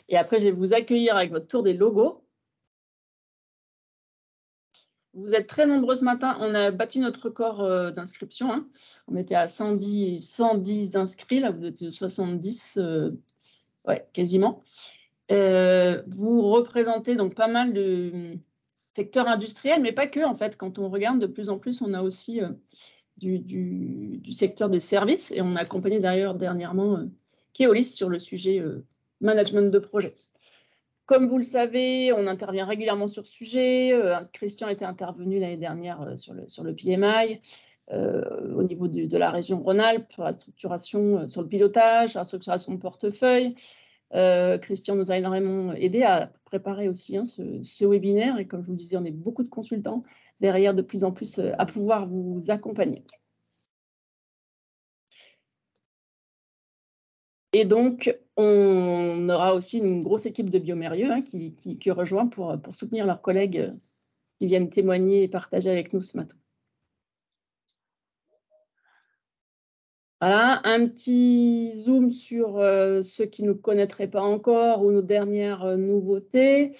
Et après, je vais vous accueillir avec votre tour des logos. Vous êtes très nombreux ce matin. On a battu notre record d'inscription. Hein. On était à 110 inscrits. Là, vous êtes 70, ouais, quasiment. Vous représentez donc pas mal de secteurs industriels, mais pas que. En fait, quand on regarde, de plus en plus, on a aussi du secteur des services. Et on a accompagné d'ailleurs dernièrement Keolis sur le sujet management de projet. Comme vous le savez, on intervient régulièrement sur ce sujet. Christian était intervenu l'année dernière sur le PMI, au niveau de la région Rhône-Alpes, sur la structuration, sur le pilotage, sur la structuration de portefeuille. Christian nous a énormément aidé à préparer aussi ce webinaire. Et comme je vous le disais, on est beaucoup de consultants derrière de plus en plus à pouvoir vous accompagner. Et donc, on aura aussi une grosse équipe de biomérieux qui rejoint pour soutenir leurs collègues qui viennent témoigner et partager avec nous ce matin. Voilà, un petit zoom sur ceux qui ne nous connaîtraient pas encore ou nos dernières nouveautés.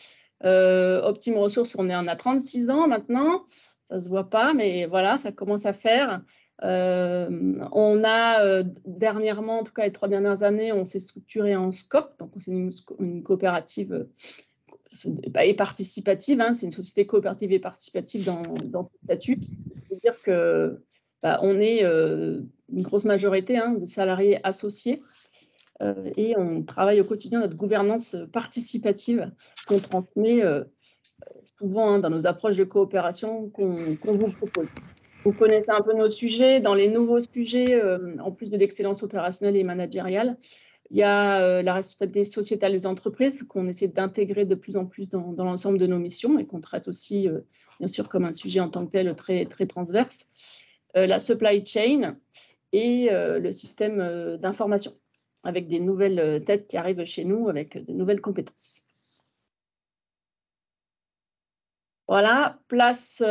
Optime Ressources, on a 36 ans maintenant. Ça ne se voit pas, mais voilà, ça commence à faire. On a dernièrement, en tout cas les 3 dernières années, on s'est structuré en SCOP, donc c'est une coopérative et participative, hein, c'est une société coopérative et participative dans ce statut. C'est-à-dire que on est une grosse majorité de salariés associés et on travaille au quotidien notre gouvernance participative qu'on transmet souvent dans nos approches de coopération qu'on vous propose. Vous connaissez un peu nos sujets. Dans les nouveaux sujets, en plus de l'excellence opérationnelle et managériale, il y a la responsabilité sociétale des entreprises qu'on essaie d'intégrer de plus en plus dans l'ensemble de nos missions et qu'on traite aussi, bien sûr, comme un sujet en tant que tel très, très transverse. La supply chain et le système d'information avec des nouvelles têtes qui arrivent chez nous avec de nouvelles compétences. Voilà, place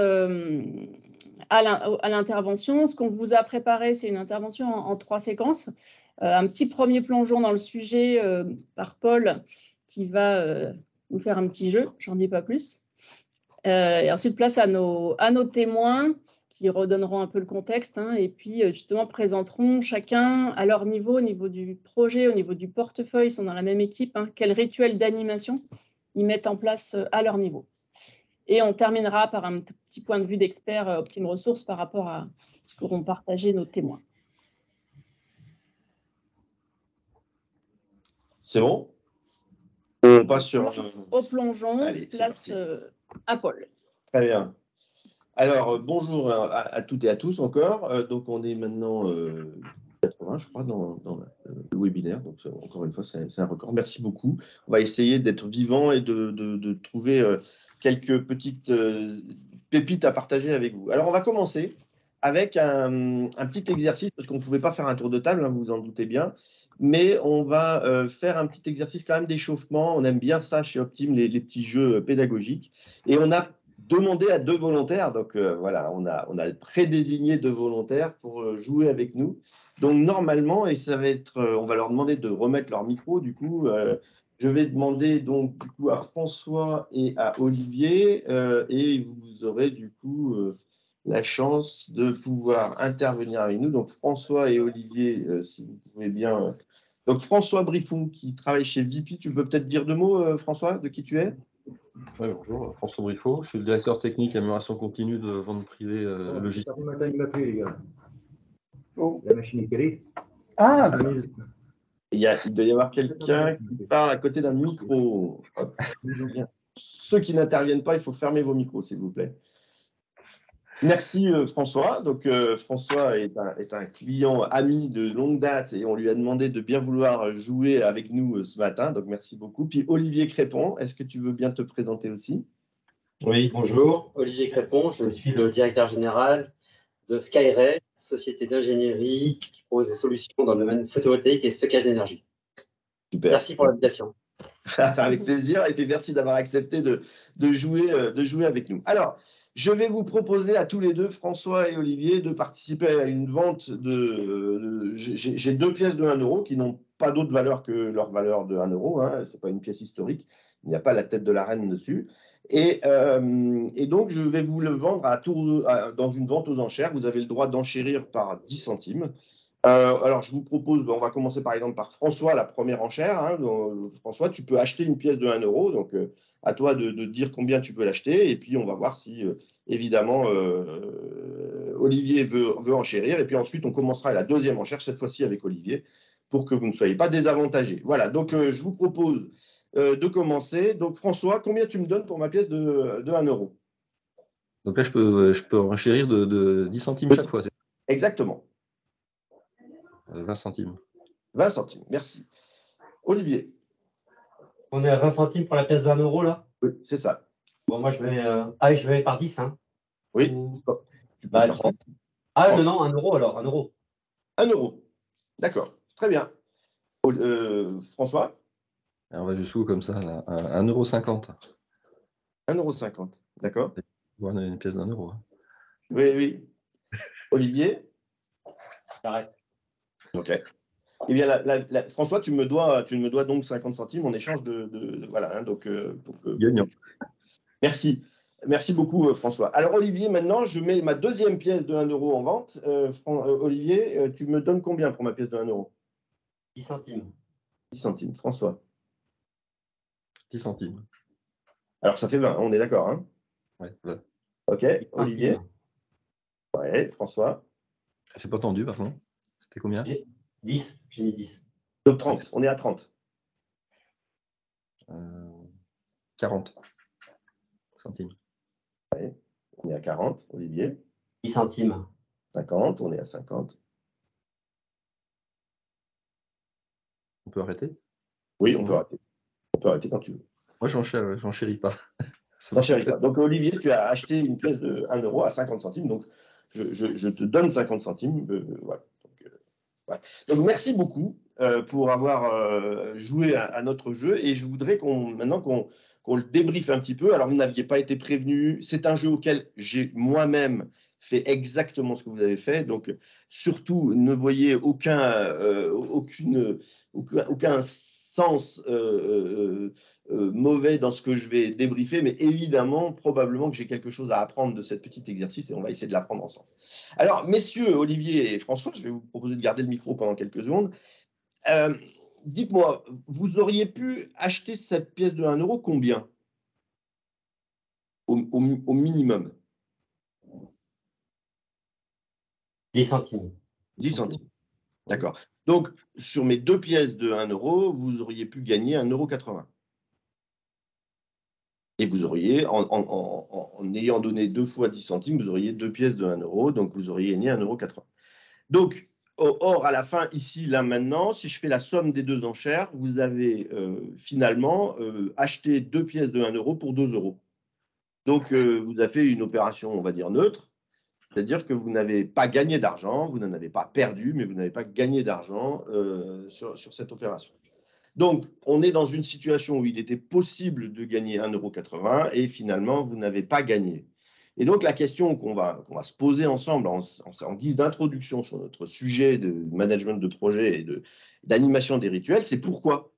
à l'intervention. Ce qu'on vous a préparé, c'est une intervention en 3 séquences. Un petit premier plongeon dans le sujet par Paul qui va nous faire un petit jeu, j'en dis pas plus. Et ensuite, place à nos témoins qui redonneront un peu le contexte et puis justement présenteront chacun à leur niveau, au niveau du projet, au niveau du portefeuille, ils sont dans la même équipe, quel rituel d'animation ils mettent en place à leur niveau. Et on terminera par un petit point de vue d'expert Optime Ressources par rapport à ce qu'auront partagé nos témoins. C'est bon? On passe sur... Au plongeon, allez, place à Paul. Très bien. Alors, bonjour à toutes et à tous encore. Donc, on est maintenant 80, je crois, dans le webinaire. Donc, encore une fois, c'est un record. Merci beaucoup. On va essayer d'être vivant et de trouver quelques petites pépites à partager avec vous. Alors, on va commencer avec un petit exercice, parce qu'on ne pouvait pas faire un tour de table, vous vous en doutez bien. Mais on va faire un petit exercice quand même d'échauffement. On aime bien ça chez Optime, les petits jeux pédagogiques. Et on a demandé à 2 volontaires, donc voilà, on a prédésigné 2 volontaires pour jouer avec nous. Donc normalement, et ça va être, on va leur demander de remettre leur micro. Du coup, je vais demander donc du coup à François et à Olivier, et vous aurez du coup la chance de pouvoir intervenir avec nous. Donc François et Olivier, si vous pouvez bien. Donc François Briffon qui travaille chez VP, tu peux peut-être dire 2 mots, François, de qui tu es? Oui, bonjour, François Briffon, je suis le directeur technique amélioration continue de vente privée logistique. C'est matin, il m'a appelé, les gars. Oh. La machine est calée. Ah, il doit y avoir quelqu'un qui parle à côté d'un micro. Hop. Ceux qui n'interviennent pas, il faut fermer vos micros, s'il vous plaît. Merci François. Donc François est un client ami de longue date et on lui a demandé de bien vouloir jouer avec nous ce matin. Donc merci beaucoup. Puis Olivier Crépon, est-ce que tu veux bien te présenter aussi? Oui, bonjour. Olivier Crépon, je suis le directeur général de Skyray, société d'ingénierie qui propose des solutions dans le domaine photovoltaïque et stockage d'énergie. Super. Merci pour l'invitation. Avec plaisir et puis merci d'avoir accepté de jouer avec nous. Alors, je vais vous proposer à tous les deux, François et Olivier, de participer à une vente de... J'ai 2 pièces de 1 € qui n'ont pas d'autre valeur que leur valeur de 1 euro. Hein, ce n'est pas une pièce historique. Il n'y a pas la tête de la reine dessus. Et donc, je vais vous le vendre dans une vente aux enchères. Vous avez le droit d'enchérir par 10 centimes. Alors, je vous propose, on va commencer par exemple par François, la première enchère. Hein. Donc, François, tu peux acheter une pièce de 1 euro. Donc, à toi de dire combien tu peux l'acheter. Et puis, on va voir si, évidemment, Olivier veut enchérir. Et puis ensuite, on commencera la deuxième enchère, cette fois-ci avec Olivier, pour que vous ne soyez pas désavantagés. Voilà, donc je vous propose de commencer. Donc, François, combien tu me donnes pour ma pièce de 1 euro? Donc là, je peux enchérir de 10 centimes chaque fois. Exactement. 20 centimes. 20 centimes, merci. Olivier? On est à 20 centimes pour la pièce de 1 euro, là? Oui, c'est ça. Bon, moi, je vais par 10. Hein. Oui. Tu peux faire 30. Ah, non, 1 euro alors, 1 euro. 1 euro. D'accord, très bien. François? Alors, on va jusqu'où comme ça, là, 1,50 €. 1,50 €, d'accord. On a une pièce d'1 euro. Oui, oui. Olivier? J'arrête. Ok. Eh bien, François, tu me dois donc 50 centimes en échange voilà. Hein, donc, Gagnant. Merci. Merci beaucoup, François. Alors, Olivier, maintenant, je mets ma deuxième pièce de 1 euro en vente. Olivier, tu me donnes combien pour ma pièce de 1 euro? 10 centimes. 10 centimes. François? 10 centimes. Alors, ça fait 20, on est d'accord, hein? Ouais. Ok. Olivier? Ouais. François? Je n'ai pas entendu, par contre. C'était combien? 10. J'ai mis 10. Donc, 30. On est à 30. 40 centimes. Ouais. On est à 40. Olivier? 10 centimes. 50. On est à 50. On peut arrêter? Oui, on peut arrêter. On peut arrêter quand tu veux. Moi, j'enchéris pas. Donc, Olivier, tu as acheté une pièce de 1 euro à 50 centimes. Donc, je te donne 50 centimes. Voilà. Donc, merci beaucoup pour avoir joué à notre jeu. Et je voudrais maintenant qu'on le débriefe un petit peu. Alors, vous n'aviez pas été prévenu. C'est un jeu auquel j'ai moi-même fait exactement ce que vous avez fait. Donc, surtout, ne voyez aucun sens mauvais dans ce que je vais débriefer. Mais évidemment, probablement que j'ai quelque chose à apprendre de cet petit exercice et on va essayer de l'apprendre ensemble. Alors, messieurs, Olivier et François, je vais vous proposer de garder le micro pendant quelques secondes. Dites-moi, vous auriez pu acheter cette pièce de 1 euro combien au minimum? 10 centimes. 10 centimes. D'accord. Donc, sur mes deux pièces de 1 euro, vous auriez pu gagner 1,80 €. Et vous auriez, en ayant donné 2 fois 10 centimes, vous auriez deux pièces de 1 euro, donc vous auriez gagné 1,80 €. Donc, or, à la fin, ici, là, maintenant, si je fais la somme des deux enchères, vous avez finalement acheté deux pièces de 1 euro pour 2 euros. Donc, vous avez fait une opération, on va dire, neutre. C'est-à-dire que vous n'avez pas gagné d'argent, vous n'en avez pas perdu, mais vous n'avez pas gagné d'argent sur cette opération. Donc, on est dans une situation où il était possible de gagner 1,80 € et finalement, vous n'avez pas gagné. Et donc, la question qu'on va se poser ensemble en guise d'introduction sur notre sujet de management de projet et d'animation des rituels, c'est pourquoi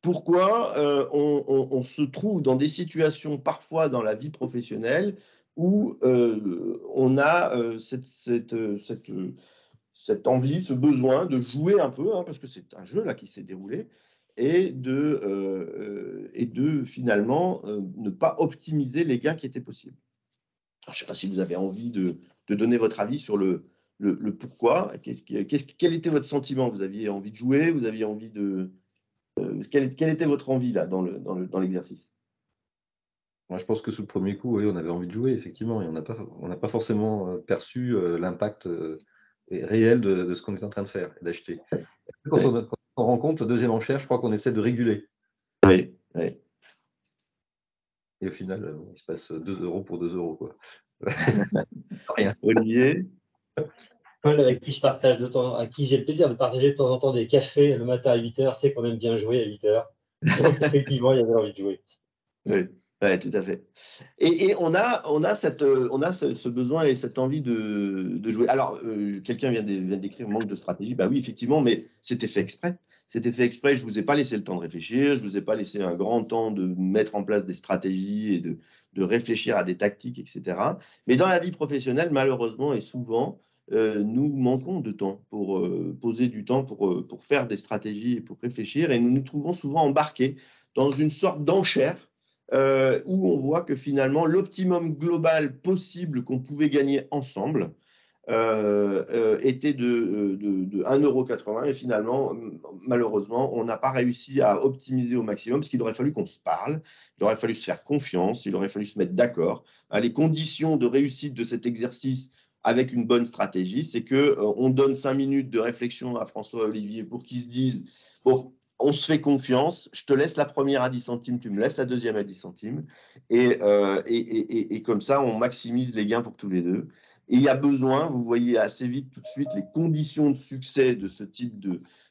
on se trouve dans des situations parfois dans la vie professionnelle où on a cette envie, ce besoin de jouer un peu, hein, parce que c'est un jeu là qui s'est déroulé, et de finalement ne pas optimiser les gains qui étaient possibles. Alors, je ne sais pas si vous avez envie de donner votre avis sur le pourquoi. Quel était votre sentiment? Vous aviez envie de jouer? Vous aviez envie de… quelle était votre envie là dans l'exercice? Moi, je pense que sous le premier coup, oui, on avait envie de jouer, effectivement, et on n'a pas forcément perçu l'impact réel de ce qu'on est en train de faire et d'acheter. Quand on rencontre le deuxième enchère, je crois qu'on essaie de réguler. Oui, oui. Et au final, il se passe 2 euros pour 2 euros, quoi. Rien. Olivier? Paul, avec qui à qui j'ai le plaisir de partager de temps en temps des cafés le matin à 8 h, sait qu'on aime bien jouer à 8 h. Donc, effectivement, il y avait envie de jouer. Oui. Ouais, tout à fait. Et on a ce besoin et cette envie de jouer. Alors, quelqu'un vient d'écrire manque de stratégie. Bah oui, effectivement, mais c'était fait exprès. C'était fait exprès. Je vous ai pas laissé le temps de réfléchir. Je vous ai pas laissé un grand temps de mettre en place des stratégies et de réfléchir à des tactiques, etc. Mais dans la vie professionnelle, malheureusement et souvent, nous manquons de temps pour poser du temps pour faire des stratégies et pour réfléchir. Et nous nous trouvons souvent embarqués dans une sorte d'enchère où on voit que finalement l'optimum global possible qu'on pouvait gagner ensemble était de 1,80 € et finalement, malheureusement, on n'a pas réussi à optimiser au maximum parce qu'il aurait fallu qu'on se parle, il aurait fallu se faire confiance, il aurait fallu se mettre d'accord. Les conditions de réussite de cet exercice avec une bonne stratégie, c'est qu'on donne 5 minutes de réflexion à François et Olivier pour qu'ils se disent bon, on se fait confiance, je te laisse la première à 10 centimes, tu me laisses la deuxième à 10 centimes, et comme ça, on maximise les gains pour tous les deux. Et il y a besoin, vous voyez assez vite tout de suite, les conditions de succès de ce type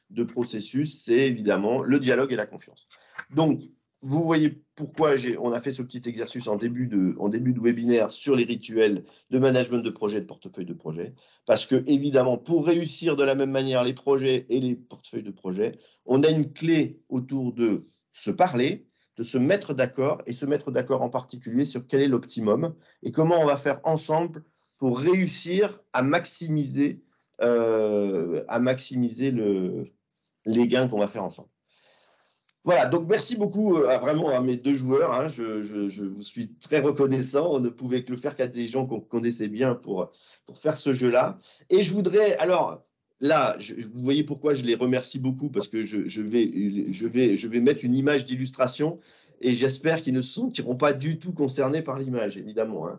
de processus, c'est évidemment le dialogue et la confiance. Donc, vous voyez pourquoi on a fait ce petit exercice en début de webinaire sur les rituels de management de projet, de portefeuille de projet. Parce que, évidemment, pour réussir de la même manière les projets et les portefeuilles de projet, on a une clé autour de se parler, de se mettre d'accord, et se mettre d'accord en particulier sur quel est l'optimum et comment on va faire ensemble pour réussir à maximiser les gains qu'on va faire ensemble. Voilà, donc merci beaucoup vraiment à mes deux joueurs. Hein, je vous suis très reconnaissant. On ne pouvait que le faire qu'à des gens qu'on connaissait bien pour faire ce jeu-là. Et je voudrais, alors là, vous voyez pourquoi je les remercie beaucoup, parce que je vais mettre une image d'illustration et j'espère qu'ils ne se sentiront pas du tout concernés par l'image, évidemment. Hein.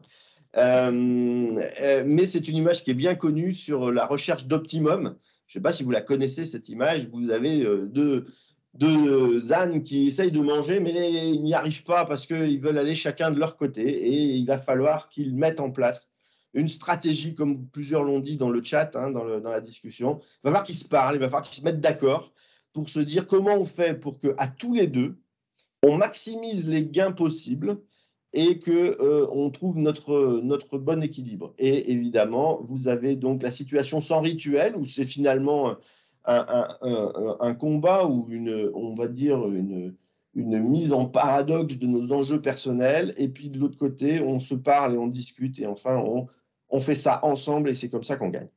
Mais c'est une image qui est bien connue sur la recherche d'optimum. Je ne sais pas si vous la connaissez, cette image. Vous avez deux ânes qui essayent de manger, mais ils n'y arrivent pas parce qu'ils veulent aller chacun de leur côté. Et il va falloir qu'ils mettent en place une stratégie, comme plusieurs l'ont dit dans le chat, hein, dans la discussion. Il va falloir qu'ils se parlent, il va falloir qu'ils se mettent d'accord pour se dire comment on fait pour qu'à tous les deux, on maximise les gains possibles et qu'on trouve notre bon équilibre. Et évidemment, vous avez donc la situation sans rituel, où c'est finalement un combat ou on va dire une mise en paradoxe de nos enjeux personnels. Et puis de l'autre côté, on se parle et on discute et enfin, on fait ça ensemble et c'est comme ça qu'on gagne.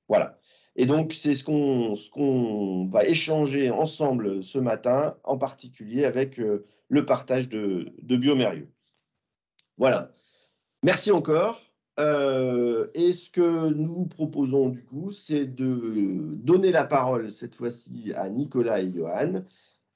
Voilà. Et donc, c'est ce qu'on va échanger ensemble ce matin, en particulier avec le partage de Biomérieux. Voilà. Merci encore. Et ce que nous vous proposons du coup, c'est de donner la parole cette fois-ci à Nicolas et Johan.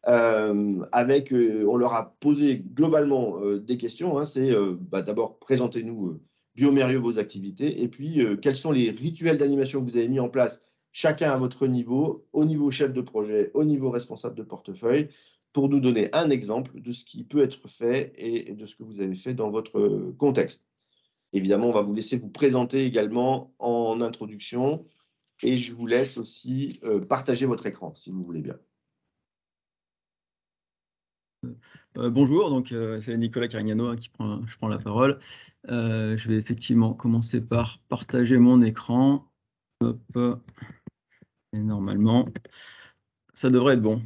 On leur a posé globalement des questions. Hein, c'est d'abord, présentez-nous Biomérieux, vos activités, et puis quels sont les rituels d'animation que vous avez mis en place, chacun à votre niveau, au niveau chef de projet, au niveau responsable de portefeuille, pour nous donner un exemple de ce qui peut être fait et de ce que vous avez fait dans votre contexte. Évidemment, on va vous laisser vous présenter également en introduction, et je vous laisse aussi partager votre écran, si vous voulez bien. Bonjour, donc c'est Nicolas Carignano hein, je prends la parole. Je vais effectivement commencer par partager mon écran. Hop. Et normalement, ça devrait être bon.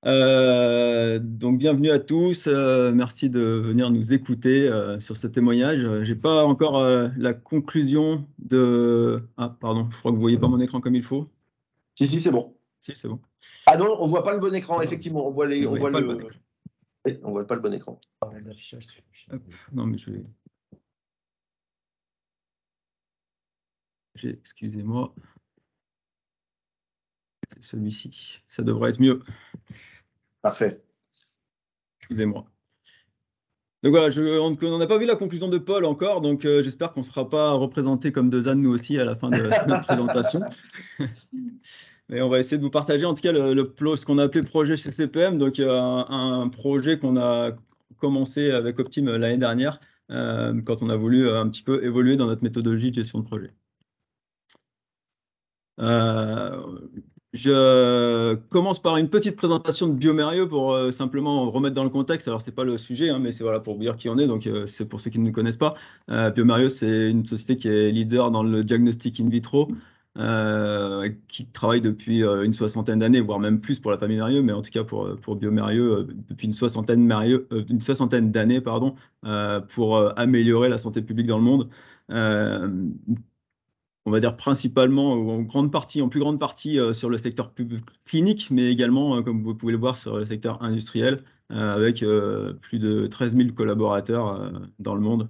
Donc bienvenue à tous, merci de venir nous écouter sur ce témoignage. Je n'ai pas encore la conclusion de... Ah pardon, je crois que vous ne voyez pas mon écran comme il faut. Si, c'est bon. Si, c'est bon. Ah non, on ne voit pas le bon écran, effectivement. On voit le bon écran. Oui, on ne voit pas le bon écran. Hop, non, mais excusez-moi. C'est celui-ci. Ça devrait être mieux. Parfait. Excusez-moi. Donc voilà, on n'a pas vu la conclusion de Paul encore, donc j'espère qu'on ne sera pas représenté comme deux ânes nous aussi à la fin de notre présentation. Mais on va essayer de vous partager en tout cas ce qu'on a appelé projet CCPM, donc un projet qu'on a commencé avec Optim l'année dernière, quand on a voulu un petit peu évoluer dans notre méthodologie de gestion de projet. Je commence par une petite présentation de bioMérieux pour simplement remettre dans le contexte. Alors, ce n'est pas le sujet, hein, mais c'est voilà, pour vous dire qui on est. Donc, c'est pour ceux qui ne nous connaissent pas. bioMérieux, c'est une société qui est leader dans le diagnostic in vitro, qui travaille depuis une soixantaine d'années, voire même plus pour la famille Mérieux, mais en tout cas pour bioMérieux, depuis une soixantaine d'années, pardon, pour améliorer la santé publique dans le monde. On va dire principalement, ou en plus grande partie sur le secteur clinique, mais également, comme vous pouvez le voir, sur le secteur industriel, avec plus de 13 000 collaborateurs dans le monde.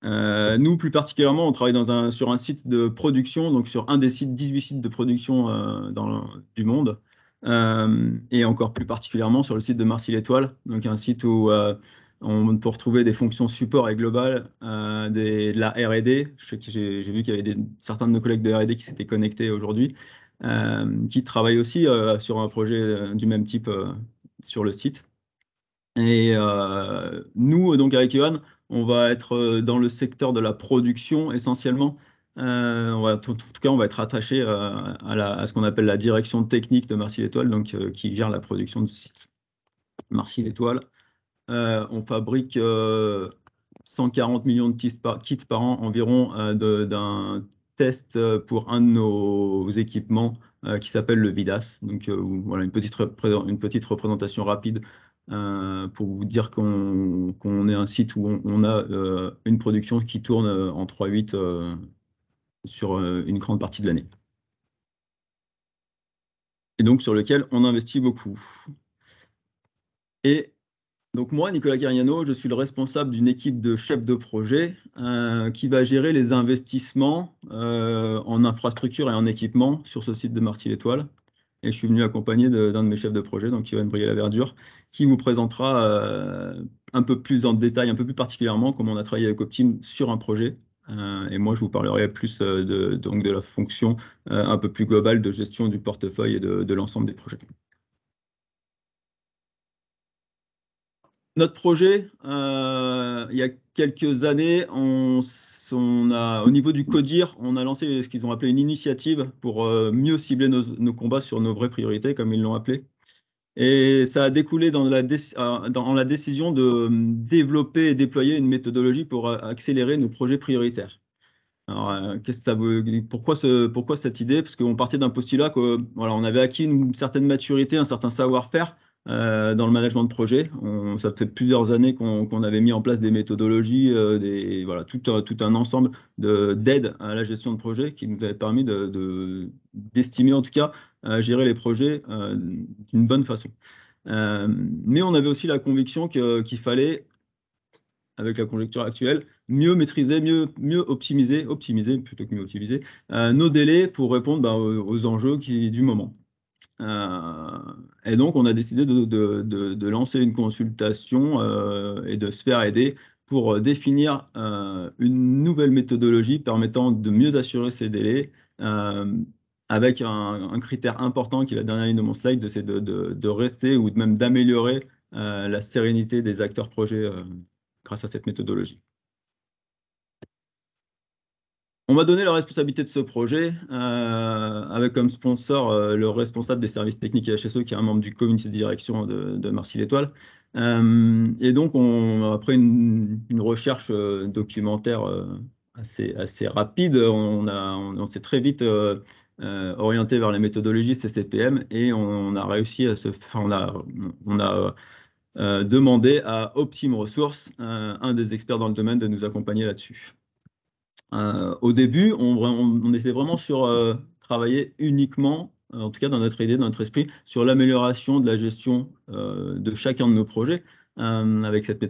Nous, plus particulièrement, on travaille sur un site de production, donc sur un des 18 sites de production du monde, et encore plus particulièrement sur le site de Marcy-l'Étoile, donc un site où on peut retrouver des fonctions support et globales, de la R&D. J'ai vu qu'il y avait certains de nos collègues de R&D qui s'étaient connectés aujourd'hui, qui travaillent aussi sur un projet du même type sur le site. Et nous, donc avec Johan, on va être dans le secteur de la production essentiellement. En tout cas, on va être attaché à ce qu'on appelle la direction technique de Marcy-l'Étoile, donc qui gère la production du site Marcy-l'Étoile. On fabrique 140 millions de kits par an environ d'un test pour un de nos équipements qui s'appelle le VIDAS. Donc voilà une petite représentation rapide pour vous dire qu'on est un site où on a une production qui tourne en 3/8 sur une grande partie de l'année. Et donc sur lequel on investit beaucoup. Et donc moi, Nicolas Carignano, je suis le responsable d'une équipe de chefs de projet qui va gérer les investissements en infrastructure et en équipement sur ce site de Marcy-l'Étoile. Et je suis venu accompagné d'un de mes chefs de projet, donc Yvan Brier-Laverdure, qui vous présentera un peu plus en détail, un peu plus particulièrement comment on a travaillé avec Optime sur un projet. Et moi, je vous parlerai plus donc de la fonction un peu plus globale de gestion du portefeuille et de l'ensemble des projets. Notre projet, il y a quelques années, au niveau du CODIR, on a lancé ce qu'ils ont appelé une initiative pour mieux cibler nos combats sur nos vraies priorités, comme ils l'ont appelé. Et ça a découlé dans la décision de développer et déployer une méthodologie pour accélérer nos projets prioritaires. Alors, pourquoi cette idée? Parce qu'on partait d'un postulat que voilà, on avait acquis une certaine maturité, un certain savoir-faire dans le management de projet. Ça fait plusieurs années qu'on avait mis en place des méthodologies, voilà, tout un ensemble d'aides à la gestion de projet qui nous avait permis d'estimer en tout cas gérer les projets d'une bonne façon. Mais on avait aussi la conviction qu'il fallait, avec la conjoncture actuelle, mieux maîtriser, mieux optimiser plutôt que mieux optimiser, nos délais pour répondre aux enjeux du moment. Et donc, on a décidé de lancer une consultation et de se faire aider pour définir une nouvelle méthodologie permettant de mieux assurer ces délais, avec un critère important qui est la dernière ligne de mon slide, c'est de rester ou même d'améliorer la sérénité des acteurs projets grâce à cette méthodologie. On m'a donné la responsabilité de ce projet avec comme sponsor le responsable des services techniques et HSE, qui est un membre du comité de direction de Marcy-l'Étoile. Et donc, après une recherche documentaire assez rapide, on s'est très vite orienté vers les méthodologies CCPM et on a réussi à on a demandé à Optime Resources, un des experts dans le domaine, de nous accompagner là-dessus. Au début, on était vraiment sur travailler uniquement, en tout cas dans notre idée, dans notre esprit, sur l'amélioration de la gestion de chacun de nos projets avec cette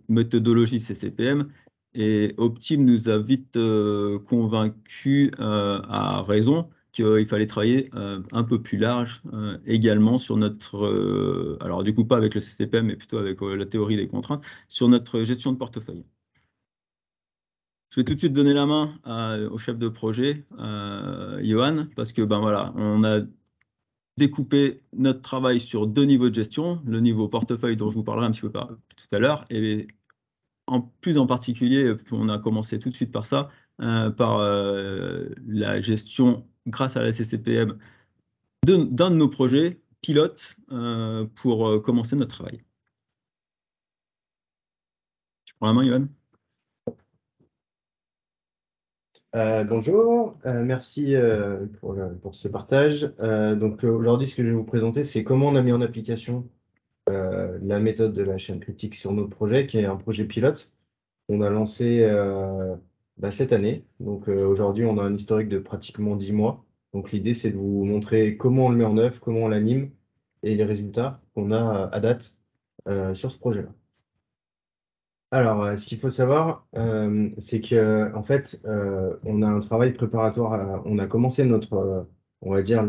méthodologie CCPM. Et Optime nous a vite convaincus à raison qu'il fallait travailler un peu plus large également sur notre, alors du coup pas avec le CCPM, mais plutôt avec la théorie des contraintes, sur notre gestion de portefeuille. Je vais tout de suite donner la main au chef de projet, Johan, parce que voilà, on a découpé notre travail sur 2 niveaux de gestion, le niveau portefeuille dont je vous parlerai un petit peu tout à l'heure, et en particulier, on a commencé tout de suite par ça, par la gestion, grâce à la CCPM, d'un de nos projets pilotes pour commencer notre travail. Tu prends la main, Yoann? Bonjour, merci pour ce partage. Donc aujourd'hui, ce que je vais vous présenter, c'est comment on a mis en application la méthode de la chaîne critique sur notre projet, qui est un projet pilote qu'on a lancé cette année. Donc aujourd'hui, on a un historique de pratiquement 10 mois. Donc l'idée, c'est de vous montrer comment on le met en œuvre, comment on l'anime et les résultats qu'on a à date sur ce projet-là. Alors, ce qu'il faut savoir, c'est que en fait, on a un travail préparatoire. On a commencé notre, on va dire,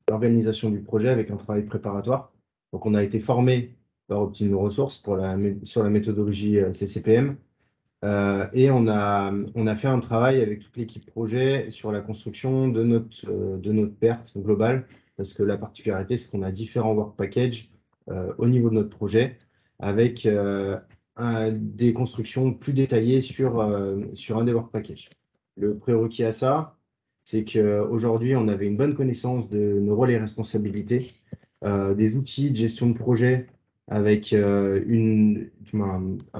l'organisation du projet avec un travail préparatoire. Donc, on a été formé par Optime Ressources sur la méthodologie CCPM. Et on a fait un travail avec toute l'équipe projet sur la construction de notre perte globale, parce que la particularité, c'est qu'on a différents work packages au niveau de notre projet, avec des constructions plus détaillées sur un des work packages. Le prérequis à ça, c'est qu'aujourd'hui, on avait une bonne connaissance de nos rôles et responsabilités, des outils de gestion de projet avec un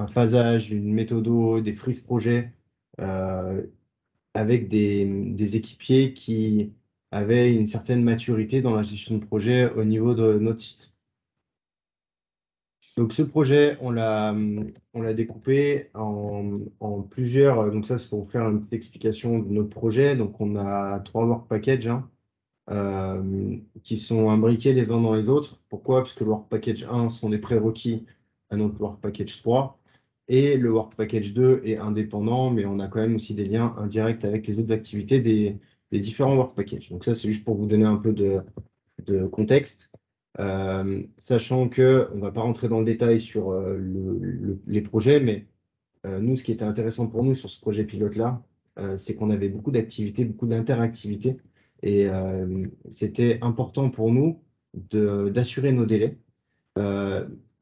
phasage, une méthodo, des freeze projets, avec des équipiers qui avaient une certaine maturité dans la gestion de projet au niveau de notre site. Donc ce projet, on l'a découpé en plusieurs. Donc ça, c'est pour vous faire une petite explication de notre projet. Donc on a 3 work packages qui sont imbriqués les uns dans les autres. Pourquoi? Parce que le work package 1 sont des prérequis à notre work package 3 et le work package 2 est indépendant, mais on a quand même aussi des liens indirects avec les autres activités des différents work packages. Donc ça, c'est juste pour vous donner un peu de contexte. Sachant qu'on ne va pas rentrer dans le détail sur les projets, mais nous, ce qui était intéressant pour nous sur ce projet pilote-là, c'est qu'on avait beaucoup d'activités, beaucoup d'interactivités, et c'était important pour nous d'assurer nos délais,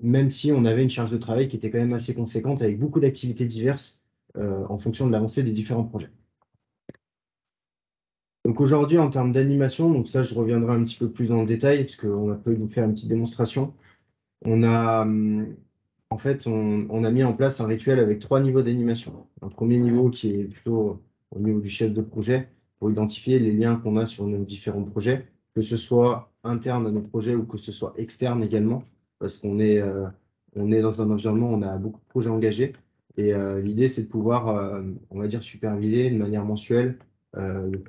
même si on avait une charge de travail qui était quand même assez conséquente, avec beaucoup d'activités diverses en fonction de l'avancée des différents projets. Donc aujourd'hui, en termes d'animation, donc ça, je reviendrai un petit peu plus dans le détail, parce qu'on a pu vous faire une petite démonstration. On a, en fait, on a mis en place un rituel avec 3 niveaux d'animation. Un premier niveau qui est plutôt au niveau du chef de projet, pour identifier les liens qu'on a sur nos différents projets, que ce soit interne à nos projets ou que ce soit externe également, parce qu'on est, on est dans un environnement où on a beaucoup de projets engagés. Et l'idée, c'est de pouvoir, on va dire, superviser de manière mensuelle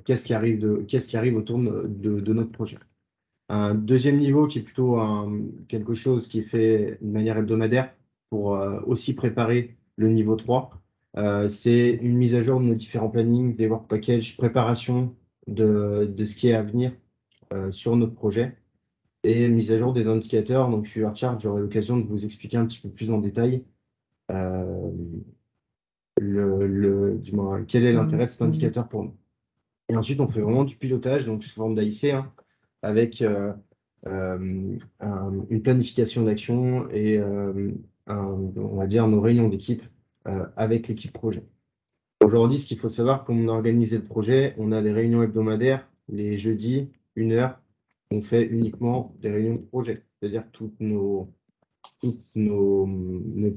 qu'est-ce qui arrive autour de notre projet. Un deuxième niveau qui est plutôt quelque chose qui est fait de manière hebdomadaire pour aussi préparer le niveau 3. C'est une mise à jour de nos différents plannings, des work packages, préparation de ce qui est à venir sur notre projet et mise à jour des indicateurs. Donc, sur chart, j'aurai l'occasion de vous expliquer un petit peu plus en détail quel est l'intérêt de cet indicateur pour nous. Et ensuite, on fait vraiment du pilotage, donc sous forme d'AIC, avec une planification d'action et on va dire nos réunions d'équipe avec l'équipe projet. Aujourd'hui, ce qu'il faut savoir, comme on a organisé le projet, on a des réunions hebdomadaires les jeudis, 1 heure. On fait uniquement des réunions de projet, c'est-à-dire tous nos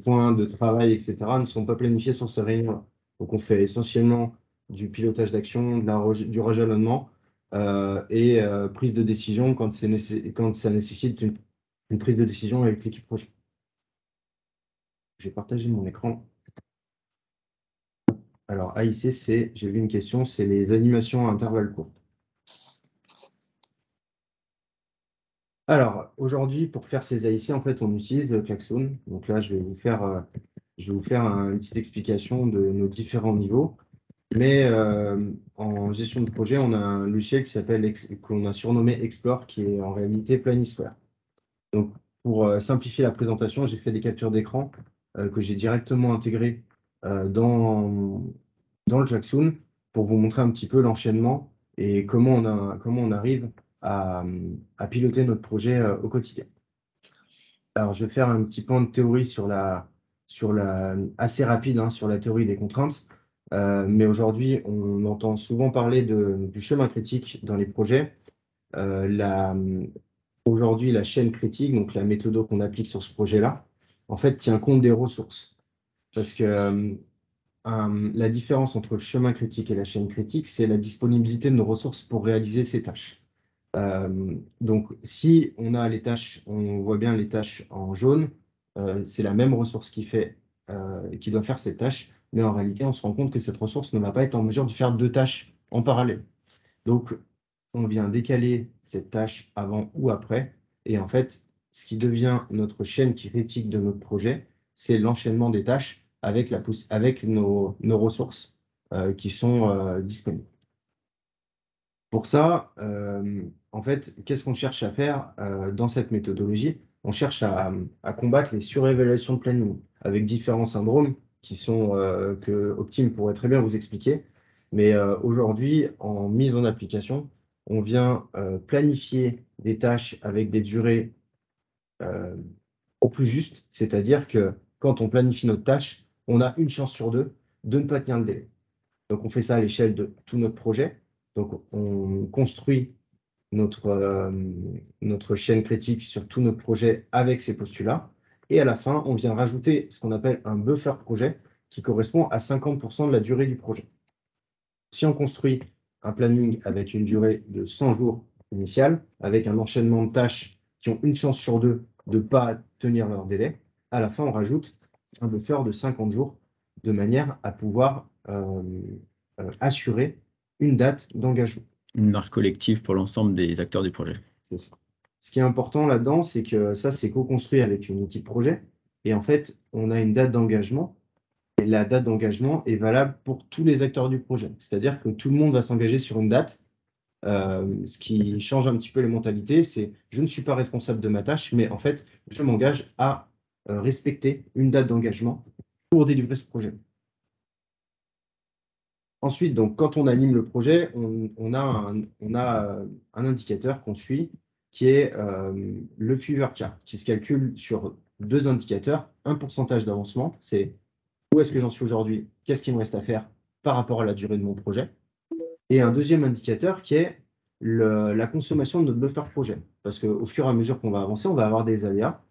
points de travail, etc., ne sont pas planifiés sur ces réunions-là. Donc, on fait essentiellement du pilotage d'action, du rejalonnement et prise de décision quand ça nécessite une prise de décision avec l'équipe projet. J'ai partagé mon écran. Alors, AIC, j'ai vu une question, c'est les animations à intervalles courts. Alors, aujourd'hui, pour faire ces AIC, en fait, on utilise le Klaxoon. Donc là, je vais vous faire une petite explication de nos différents niveaux. Mais en gestion de projet, on a un logiciel qu'on a surnommé Explore, qui est en réalité Planisware. Donc, pour simplifier la présentation, j'ai fait des captures d'écran que j'ai directement intégrées dans le Klaxoon pour vous montrer un petit peu l'enchaînement et comment on arrive à piloter notre projet au quotidien. Alors, je vais faire un petit point de théorie assez rapide sur la théorie des contraintes. Mais aujourd'hui, on entend souvent parler du chemin critique dans les projets. Aujourd'hui, la chaîne critique, donc la méthode qu'on applique sur ce projet-là, en fait, tient compte des ressources. Parce que la différence entre le chemin critique et la chaîne critique, c'est la disponibilité de nos ressources pour réaliser ces tâches. Donc, si on a les tâches, on voit bien les tâches en jaune, c'est la même ressource qui doit faire cette tâche, mais en réalité, on se rend compte que cette ressource ne va pas être en mesure de faire deux tâches en parallèle. Donc, on vient décaler cette tâche avant ou après, et en fait, ce qui devient notre chaîne critique de notre projet, c'est l'enchaînement des tâches avec nos ressources qui sont disponibles. Pour ça, en fait, qu'est-ce qu'on cherche à faire dans cette méthodologie? On cherche à combattre les surévaluations de planning avec différents syndromes que Optime pourrait très bien vous expliquer. Mais aujourd'hui, en mise en application, on vient planifier des tâches avec des durées au plus juste, c'est-à-dire que quand on planifie notre tâche, on a une chance sur deux de ne pas tenir le délai. Donc, on fait ça à l'échelle de tout notre projet. Donc, on construit notre chaîne critique sur tout notre projet avec ces postulats. Et à la fin, on vient rajouter ce qu'on appelle un buffer projet qui correspond à 50% de la durée du projet. Si on construit un planning avec une durée de 100 jours initial, avec un enchaînement de tâches qui ont une chance sur deux de ne pas tenir leur délai, à la fin, on rajoute un buffer de 50 jours de manière à pouvoir assurer une date d'engagement. Une marche collective pour l'ensemble des acteurs du projet. C'est ça. Ce qui est important là-dedans, c'est que ça, c'est co-construit avec une équipe projet. Et en fait, on a une date d'engagement. Et la date d'engagement est valable pour tous les acteurs du projet. C'est-à-dire que tout le monde va s'engager sur une date. Ce qui change un petit peu les mentalités, c'est je ne suis pas responsable de ma tâche, mais en fait, je m'engage à respecter une date d'engagement pour délivrer ce projet. Ensuite, donc, quand on anime le projet, on a un indicateur qu'on suit qui est le Fever Chart, qui se calcule sur deux indicateurs. Un pourcentage d'avancement, c'est où est-ce que j'en suis aujourd'hui, qu'est-ce qu'il me reste à faire par rapport à la durée de mon projet. Et un deuxième indicateur qui est la consommation de notre buffer projet. Parce qu'au fur et à mesure qu'on va avancer, on va avoir des aléas.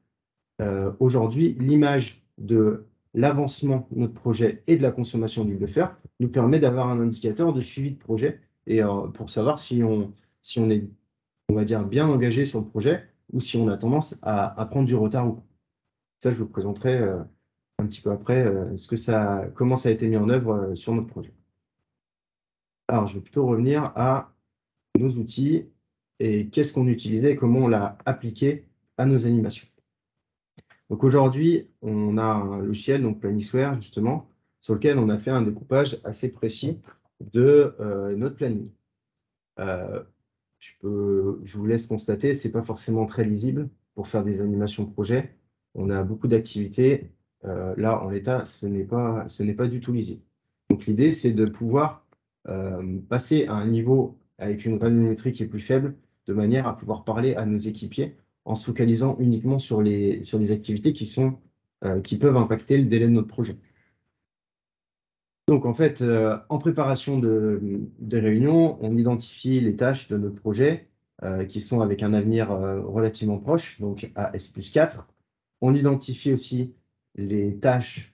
Aujourd'hui, l'image de l'avancement de notre projet et de la consommation du buffer nous permet d'avoir un indicateur de suivi de projet et pour savoir si on est, on va dire, bien engagé sur le projet ou si on a tendance à prendre du retard ou pas. Ça, je vous présenterai un petit peu après comment ça a été mis en œuvre sur notre projet. Alors, je vais plutôt revenir à nos outils et qu'est-ce qu'on utilisait et comment on l'a appliqué à nos animations. Donc aujourd'hui, on a un logiciel, donc Planisware, justement, sur lequel on a fait un découpage assez précis de notre planning. Je vous laisse constater, ce n'est pas forcément très lisible pour faire des animations projet. On a beaucoup d'activités. Là, en l'état, ce n'est pas du tout lisible. Donc l'idée, c'est de pouvoir passer à un niveau avec une granulométrie qui est plus faible, de manière à pouvoir parler à nos équipiers en se focalisant uniquement sur les activités qui peuvent impacter le délai de notre projet. Donc, en fait, en préparation des réunions, on identifie les tâches de notre projet qui sont avec un avenir relativement proche, donc à S+4. On identifie aussi les tâches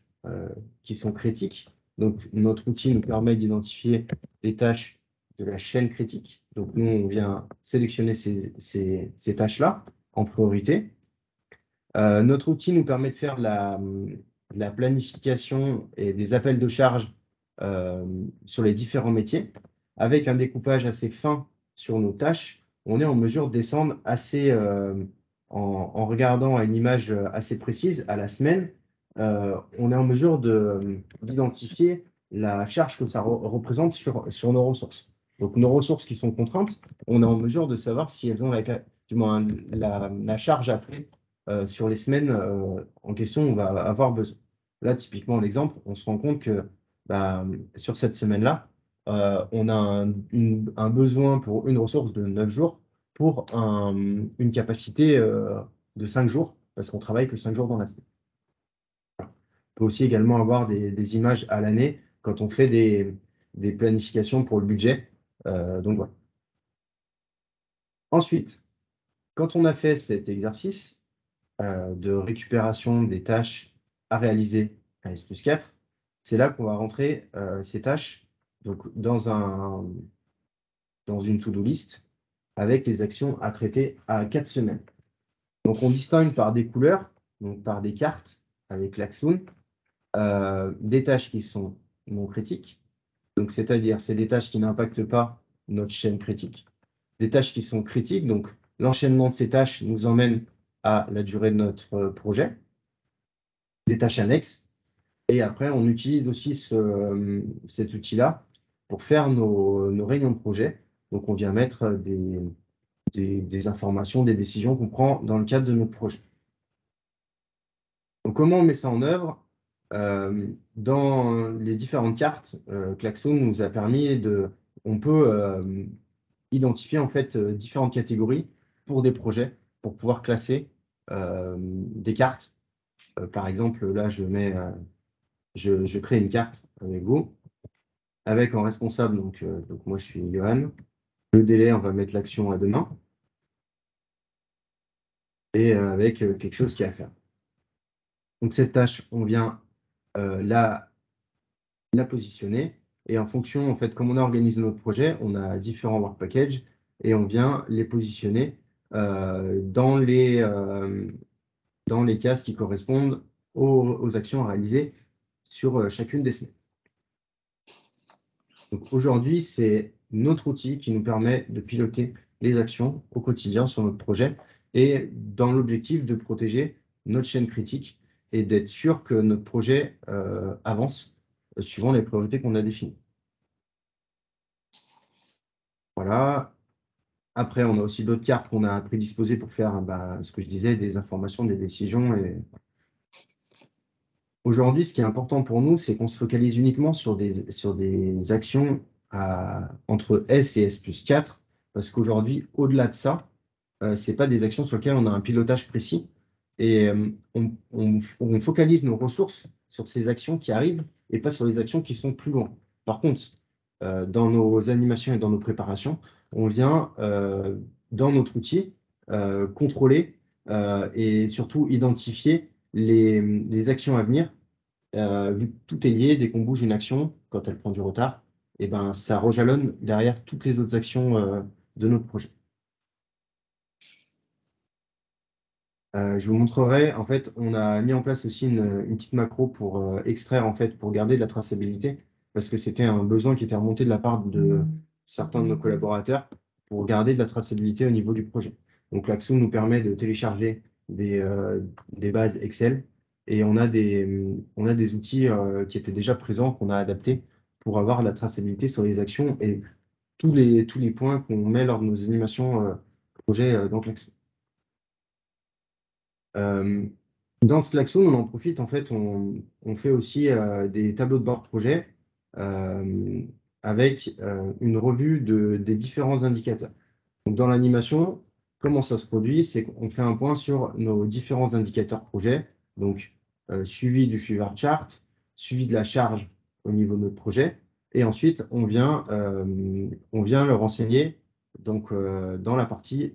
qui sont critiques. Donc, notre outil nous permet d'identifier les tâches de la chaîne critique. Donc, nous, on vient sélectionner ces tâches-là en priorité. Notre outil nous permet de faire de la planification et des appels de charge sur les différents métiers. Avec un découpage assez fin sur nos tâches, on est en mesure de descendre assez, en regardant à une image assez précise à la semaine, on est en mesure d'identifier la charge que ça représente sur nos ressources. Donc, nos ressources qui sont contraintes, on est en mesure de savoir si elles ont la charge à faire sur les semaines en question, on va avoir besoin. Là, typiquement, l'exemple, on se rend compte que sur cette semaine-là, on a un besoin pour une ressource de 9 jours pour une capacité de 5 jours, parce qu'on travaille que 5 jours dans la semaine. On peut aussi également avoir des images à l'année quand on fait des planifications pour le budget. Donc voilà. Ensuite, quand on a fait cet exercice de récupération des tâches à réaliser à S+4, c'est là qu'on va rentrer ces tâches donc, dans une to-do list avec les actions à traiter à 4 semaines. Donc on distingue par des couleurs, donc par des cartes avec l'Axoon, des tâches qui sont non critiques, donc c'est-à-dire c'est des tâches qui n'impactent pas notre chaîne critique. Des tâches qui sont critiques, donc l'enchaînement de ces tâches nous emmène à la durée de notre projet. Des tâches annexes. Et après, on utilise aussi cet outil-là pour faire nos réunions de projet. Donc, on vient mettre des informations, des décisions qu'on prend dans le cadre de notre projet. Donc, comment on met ça en œuvre? Dans les différentes cartes, Klaxoon nous a permis on peut identifier en fait différentes catégories pour des projets, pour pouvoir classer des cartes. Par exemple, là, je crée une carte avec vous, avec en responsable, donc moi je suis Johan. Le délai, on va mettre l'action à demain, et avec quelque chose qui est à faire. Donc cette tâche, on vient la positionner, et en fonction, en fait, comme on a organisé notre projet, on a différents work packages, et on vient les positionner dans les cases qui correspondent aux actions à réaliser sur chacune des semaines. Donc aujourd'hui, c'est notre outil qui nous permet de piloter les actions au quotidien sur notre projet et dans l'objectif de protéger notre chaîne critique et d'être sûr que notre projet avance suivant les priorités qu'on a définies. Voilà. Après, on a aussi d'autres cartes qu'on a prédisposées pour faire ce que je disais, des informations, des décisions. Aujourd'hui, ce qui est important pour nous, c'est qu'on se focalise uniquement sur des actions entre S et S+4, parce qu'aujourd'hui, au-delà de ça, ce n'est pas des actions sur lesquelles on a un pilotage précis. Et on focalise nos ressources sur ces actions qui arrivent et pas sur les actions qui sont plus loin. Par contre, dans nos animations et dans nos préparations, on vient, dans notre outil, contrôler et surtout identifier les actions à venir. Vu que tout est lié, dès qu'on bouge une action, quand elle prend du retard, et ben, ça rejalonne derrière toutes les autres actions de notre projet. Je vous montrerai, en fait, on a mis en place aussi une petite macro pour extraire, en fait, pour garder de la traçabilité, parce que c'était un besoin qui était remonté de la part de certains de nos collaborateurs pour garder de la traçabilité au niveau du projet. Donc l'Axoon nous permet de télécharger des bases Excel et on a des outils qui étaient déjà présents, qu'on a adaptés pour avoir la traçabilité sur les actions et tous les points qu'on met lors de nos animations projet dans l'Axoon. Dans ce Klaxoon, on en profite, en fait, on fait aussi des tableaux de bord projet avec une revue des différents indicateurs. Donc, dans l'animation, comment ça se produit? C'est qu'on fait un point sur nos différents indicateurs projet, donc suivi du fever chart, suivi de la charge au niveau de notre projet, et ensuite on vient le renseigner donc, dans la partie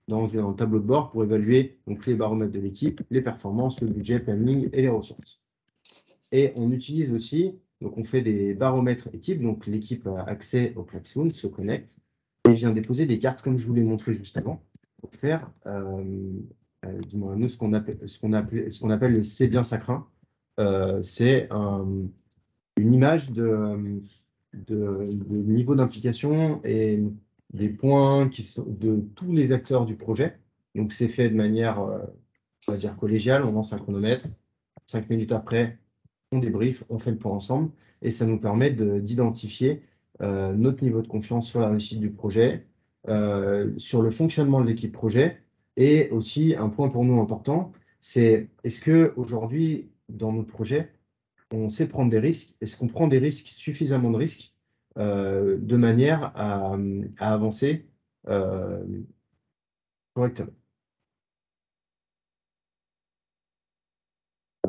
dans le tableau de bord pour évaluer donc, les baromètres de l'équipe, les performances, le budget, planning et les ressources. Et on utilise aussi, donc on fait des baromètres équipe, donc l'équipe a accès au Klaxoon, se connecte, et vient déposer des cartes comme je vous l'ai montré juste avant, pour faire nous, ce qu'on appelle le C'est bien ça craint. C'est une image de niveau d'implication et des points qui sont de tous les acteurs du projet. Donc, c'est fait de manière, on va dire, collégiale. On lance un chronomètre. 5 minutes après, on débrief, on fait le point ensemble. Et ça nous permet d'identifier notre niveau de confiance sur la réussite du projet, sur le fonctionnement de l'équipe projet. Et aussi, un point pour nous important, c'est est-ce qu'aujourd'hui, dans notre projet, on sait prendre des risques? Est-ce qu'on prend des risques, suffisamment de risques, de manière à avancer correctement?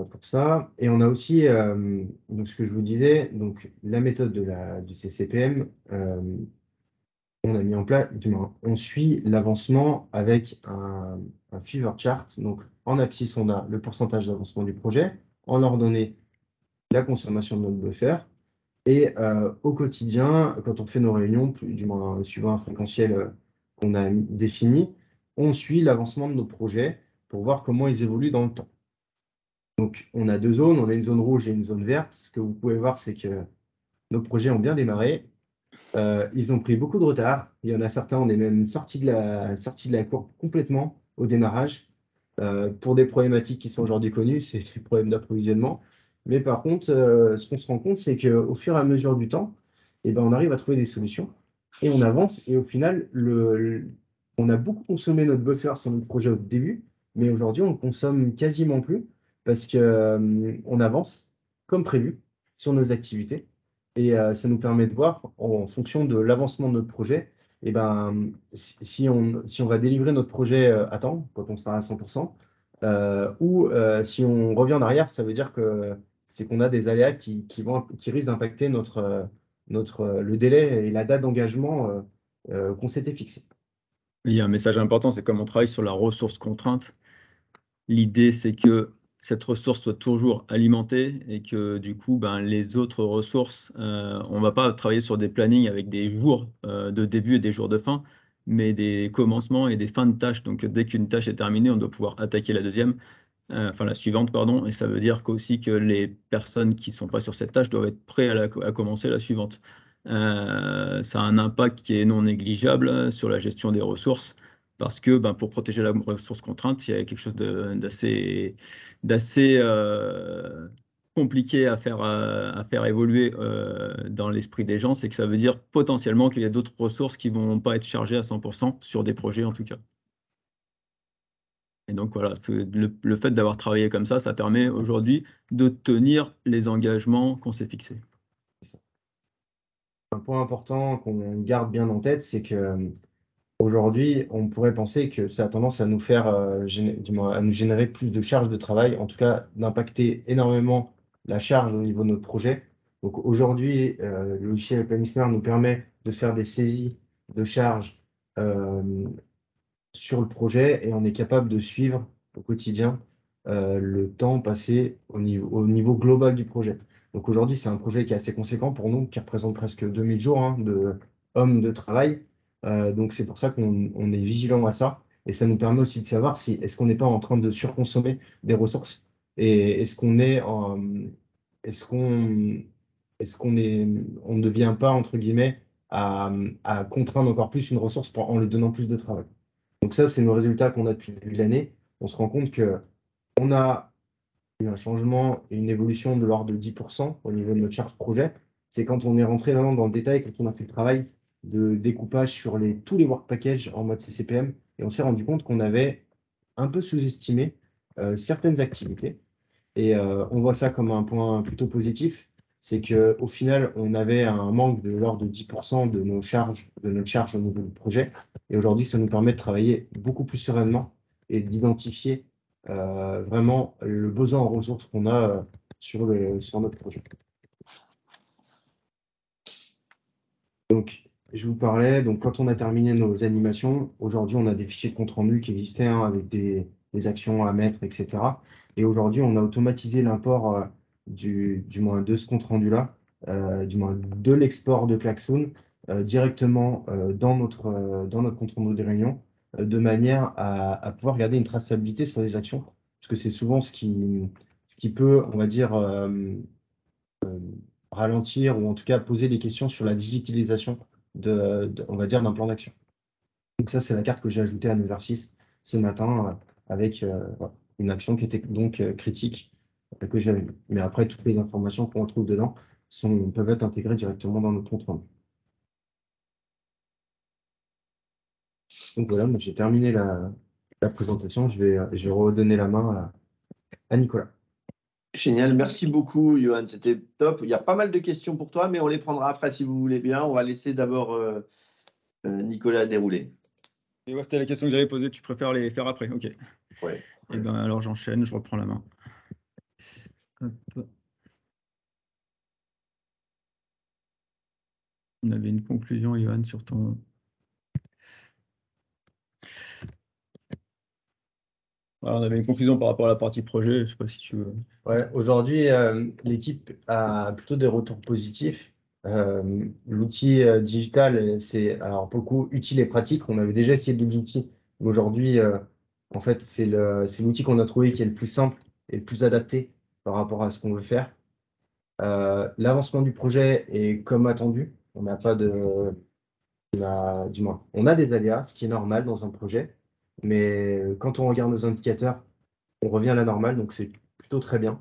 pour ça. Et on a aussi, donc ce que je vous disais, donc la méthode du CCPM, on a mis en place, on suit l'avancement avec un fever chart. Donc en abscisse, on a le pourcentage d'avancement du projet, en ordonnée, la consommation de notre buffer. Et au quotidien, quand on fait nos réunions, du moins suivant un fréquentiel qu'on a défini, on suit l'avancement de nos projets pour voir comment ils évoluent dans le temps. Donc, on a deux zones, on a une zone rouge et une zone verte. Ce que vous pouvez voir, c'est que nos projets ont bien démarré. Ils ont pris beaucoup de retard. Il y en a certains, on est même sortis de la courbe complètement au démarrage pour des problématiques qui sont aujourd'hui connues, c'est les problèmes d'approvisionnement. Mais par contre, ce qu'on se rend compte, c'est qu'au fur et à mesure du temps, eh ben, on arrive à trouver des solutions et on avance. Et au final, on a beaucoup consommé notre buffer sur notre projet au début, mais aujourd'hui, on ne consomme quasiment plus parce qu'on avance comme prévu sur nos activités. Et ça nous permet de voir, en fonction de l'avancement de notre projet, eh ben, si on va délivrer notre projet à temps, quand on sera à 100%, ou si on revient en arrière, ça veut dire que c'est qu'on a des aléas qui risquent d'impacter le délai et la date d'engagement qu'on s'était fixé. Il y a un message important, c'est comme on travaille sur la ressource contrainte. L'idée, c'est que cette ressource soit toujours alimentée et que du coup, les autres ressources, on ne va pas travailler sur des plannings avec des jours de début et des jours de fin, mais des commencements et des fins de tâches. Donc, dès qu'une tâche est terminée, on doit pouvoir attaquer la deuxième, enfin la suivante, pardon. Et ça veut dire qu'aussi que les personnes qui ne sont pas sur cette tâche doivent être prêtes à commencer la suivante. Ça a un impact qui est non négligeable sur la gestion des ressources. Parce que pour protéger la ressource contrainte, il y a quelque chose d'assez compliqué à faire évoluer dans l'esprit des gens, c'est que ça veut dire potentiellement qu'il y a d'autres ressources qui ne vont pas être chargées à 100% sur des projets en tout cas. Et donc voilà, le fait d'avoir travaillé comme ça permet aujourd'hui de tenir les engagements qu'on s'est fixés. Un point important qu'on garde bien en tête, c'est que aujourd'hui, on pourrait penser que ça a tendance à nous faire, à nous générer plus de charges de travail, en tout cas d'impacter énormément la charge au niveau de notre projet. Donc aujourd'hui, le logiciel Planisware nous permet de faire des saisies de charges sur le projet et on est capable de suivre au quotidien le temps passé au niveau global du projet. Donc aujourd'hui, c'est un projet qui est assez conséquent pour nous, qui représente presque 2000 jours de hommes de travail. Donc c'est pour ça qu'on est vigilant à ça. Et ça nous permet aussi de savoir si est-ce qu'on n'est pas en train de surconsommer des ressources et on ne devient pas, entre guillemets, à contraindre encore plus une ressource en lui donnant plus de travail. Donc ça, c'est nos résultats qu'on a depuis le début de l'année. On se rend compte qu'on a eu un changement et une évolution de l'ordre de 10% au niveau de notre charge projet. C'est quand on est rentré vraiment dans le détail, quand on a fait le travail de découpage sur tous les work packages en mode CCPM, et on s'est rendu compte qu'on avait un peu sous-estimé certaines activités. Et on voit ça comme un point plutôt positif, c'est qu'au final, on avait un manque de l'ordre de 10% de notre charge au niveau du projet. Et aujourd'hui, ça nous permet de travailler beaucoup plus sereinement et d'identifier vraiment le besoin en ressources qu'on a sur notre projet. Donc, je vous parlais, donc quand on a terminé nos animations, aujourd'hui, on a des fichiers de compte rendu qui existaient avec des actions à mettre, etc. Et aujourd'hui, on a automatisé l'import du moins de ce compte rendu-là, du moins de l'export de Klaxoon directement dans notre compte rendu de réunion, de manière à pouvoir garder une traçabilité sur les actions, parce que c'est souvent ce qui peut, on va dire, ralentir ou en tout cas poser des questions sur la digitalisation on va dire, d'un plan d'action. Donc ça, c'est la carte que j'ai ajoutée à 9h06 ce matin avec une action qui était donc critique que j'avais vue. Mais après, toutes les informations qu'on retrouve dedans peuvent être intégrées directement dans notre compte rendu. Donc voilà, j'ai terminé la présentation. Je vais redonner la main à Nicolas. Génial, merci beaucoup, Johan, c'était top. Il y a pas mal de questions pour toi, mais on les prendra après si vous voulez bien. On va laisser d'abord Nicolas dérouler. Et ouais, c'était la question que j'avais posée, tu préfères les faire après? Ok. Ouais. Et alors j'enchaîne, je reprends la main. Hop. On avait une conclusion, Johan, sur ton... Voilà, on avait une conclusion par rapport à la partie projet. Je ne sais pas si tu veux... Ouais, aujourd'hui, l'équipe a plutôt des retours positifs. L'outil digital, c'est alors beaucoup utile et pratique. On avait déjà essayé d'autres outils, mais aujourd'hui, en fait, c'est l'outil qu'on a trouvé qui est le plus simple et le plus adapté par rapport à ce qu'on veut faire. L'avancement du projet est comme attendu. On n'a pas de, du moins, on a des aléas, ce qui est normal dans un projet, mais quand on regarde nos indicateurs, on revient à la normale, donc c'est plutôt très bien.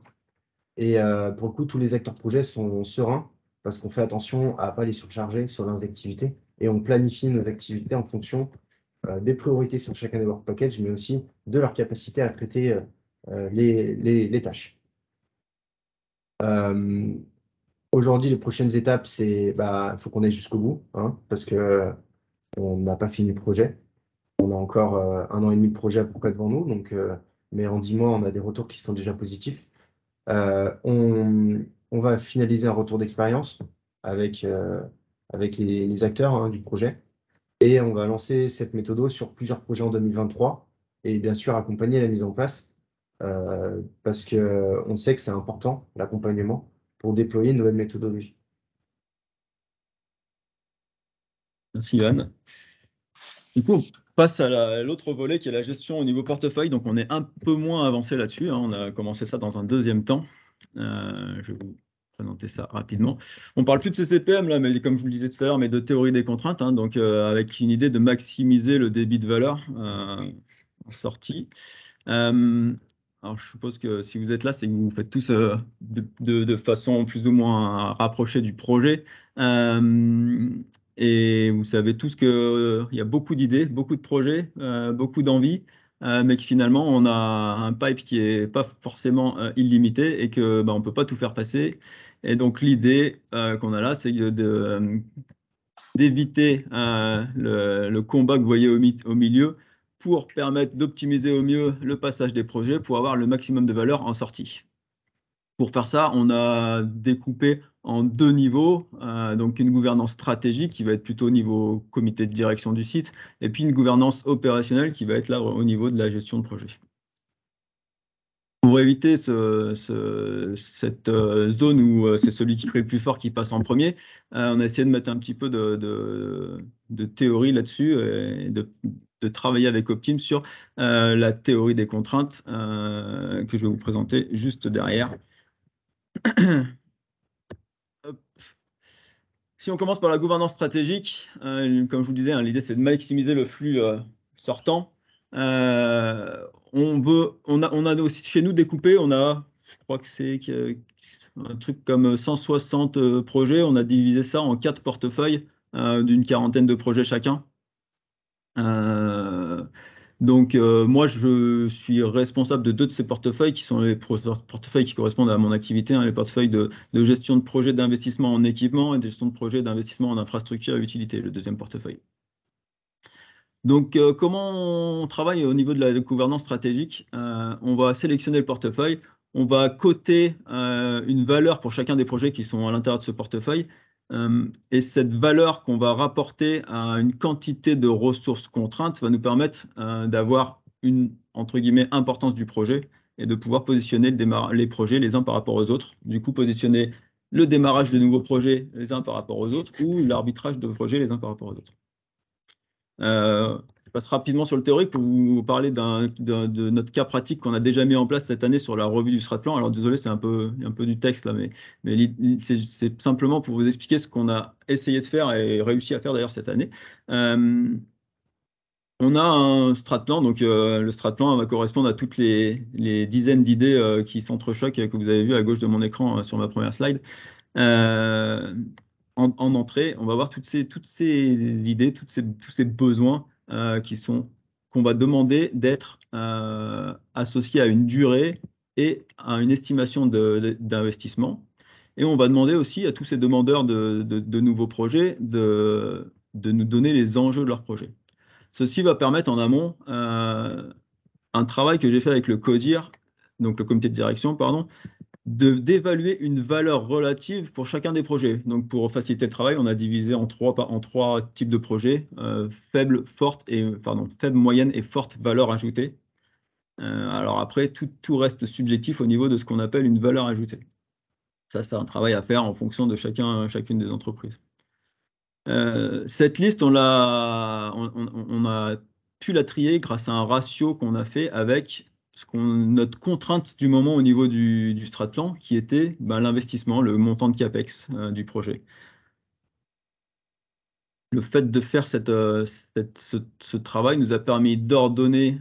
Et pour le coup, tous les acteurs projets sont sereins parce qu'on fait attention à ne pas les surcharger sur leurs activités et on planifie nos activités en fonction des priorités sur chacun des work packages, mais aussi de leur capacité à traiter les tâches. Aujourd'hui, les prochaines étapes, c'est il faut qu'on aille jusqu'au bout, hein, parce que on n'a pas fini le projet. On a encore 1 an et demi de projet à peu près devant nous, donc, mais en 10 mois, on a des retours qui sont déjà positifs. On va finaliser un retour d'expérience avec les acteurs, hein, du projet et on va lancer cette méthode sur plusieurs projets en 2023 et bien sûr accompagner la mise en place parce qu'on sait que c'est important, l'accompagnement, pour déployer une nouvelle méthodologie. Merci, Johan. Du coup, on passe à l'autre volet qui est la gestion au niveau portefeuille. Donc, on est un peu moins avancé là-dessus, hein. On a commencé ça dans un deuxième temps. Je vais vous présenter ça rapidement. On ne parle plus de CCPM là, mais comme je vous le disais tout à l'heure, mais de théorie des contraintes, hein, donc avec une idée de maximiser le débit de valeur en sortie. Alors, je suppose que si vous êtes là, c'est que vous faites tous de façon plus ou moins rapprochée du projet. Et vous savez tous qu'il y a beaucoup d'idées, beaucoup de projets, beaucoup d'envies, mais que finalement, on a un pipe qui n'est pas forcément illimité et qu'on ne peut pas tout faire passer. Et donc, l'idée qu'on a là, c'est d'éviter le combat que vous voyez au milieu pour permettre d'optimiser au mieux le passage des projets pour avoir le maximum de valeur en sortie. Pour faire ça, on a découpé en 2 niveaux, donc une gouvernance stratégique qui va être plutôt au niveau comité de direction du site, et puis une gouvernance opérationnelle qui va être là au niveau de la gestion de projet. Pour éviter cette zone où c'est celui qui crée le plus fort qui passe en premier, on a essayé de mettre un petit peu de théorie là-dessus et de travailler avec Optim sur la théorie des contraintes que je vais vous présenter juste derrière. Si on commence par la gouvernance stratégique, comme je vous le disais, hein, l'idée c'est de maximiser le flux sortant. On a aussi chez nous découpé, on a, je crois que c'est un truc comme 160 projets, on a divisé ça en 4 portefeuilles d'une quarantaine de projets chacun. Donc, moi, je suis responsable de 2 de ces portefeuilles qui sont les portefeuilles qui correspondent à mon activité, hein, les portefeuilles de gestion de projet d'investissement en équipement et de gestion de projet d'investissement en infrastructure et utilité, le deuxième portefeuille. Donc, comment on travaille au niveau de la gouvernance stratégique? On va sélectionner le portefeuille, on va coter une valeur pour chacun des projets qui sont à l'intérieur de ce portefeuille. Et cette valeur qu'on va rapporter à une quantité de ressources contraintes va nous permettre d'avoir une, entre guillemets, importance du projet et de pouvoir positionner les projets les uns par rapport aux autres. Du coup, positionner le démarrage de nouveaux projets les uns par rapport aux autres ou l'arbitrage de projets les uns par rapport aux autres. Je passe rapidement sur le théorique pour vous parler de notre cas pratique qu'on a déjà mis en place cette année sur la revue du strat plan. Alors désolé, c'est un peu du texte là, mais c'est simplement pour vous expliquer ce qu'on a essayé de faire et réussi à faire d'ailleurs cette année. On a un strat plan, donc le strat plan va correspondre à toutes les dizaines d'idées qui s'entrechoquent que vous avez vu à gauche de mon écran sur ma première slide. En entrée, on va voir toutes ces idées, tous ces besoins qu'on va demander d'être associés à une durée et à une estimation d'investissement. Et on va demander aussi à tous ces demandeurs de nouveaux projets de nous donner les enjeux de leur projet. Ceci va permettre en amont un travail que j'ai fait avec le CODIR, donc le comité de direction, pardon, d'évaluer une valeur relative pour chacun des projets. Donc, pour faciliter le travail, on a divisé en trois types de projets, faible, moyenne et forte valeur ajoutée. Alors après, tout reste subjectif au niveau de ce qu'on appelle une valeur ajoutée. Ça, c'est un travail à faire en fonction de chacune des entreprises. Cette liste, on a pu la trier grâce à un ratio qu'on a fait avec notre contrainte du moment au niveau du strat-plan, qui était l'investissement, le montant de CAPEX du projet. Le fait de faire ce travail nous a permis d'ordonner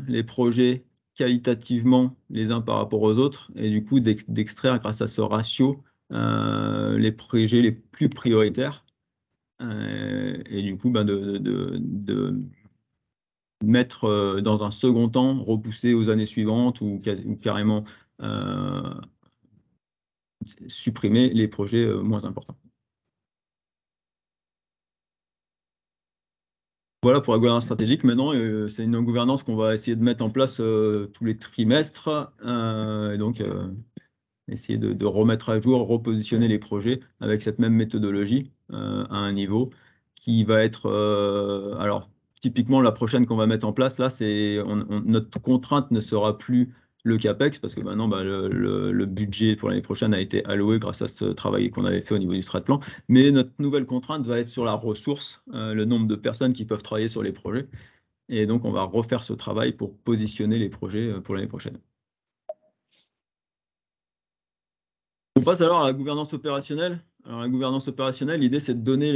les projets qualitativement les uns par rapport aux autres, et du coup d'extraire grâce à ce ratio les projets les plus prioritaires, et du coup de mettre dans un second temps, repousser aux années suivantes ou carrément supprimer les projets moins importants. Voilà pour la gouvernance stratégique. Maintenant, c'est une gouvernance qu'on va essayer de mettre en place tous les trimestres, et donc essayer de remettre à jour, repositionner les projets avec cette même méthodologie à un niveau qui va être... alors, typiquement, la prochaine qu'on va mettre en place, là, notre contrainte ne sera plus le CAPEX, parce que maintenant, le budget pour l'année prochaine a été alloué grâce à ce travail qu'on avait fait au niveau du strat plan. Mais notre nouvelle contrainte va être sur la ressource, le nombre de personnes qui peuvent travailler sur les projets. Et donc, on va refaire ce travail pour positionner les projets pour l'année prochaine. On passe alors à la gouvernance opérationnelle. Alors, la gouvernance opérationnelle, l'idée, c'est de donner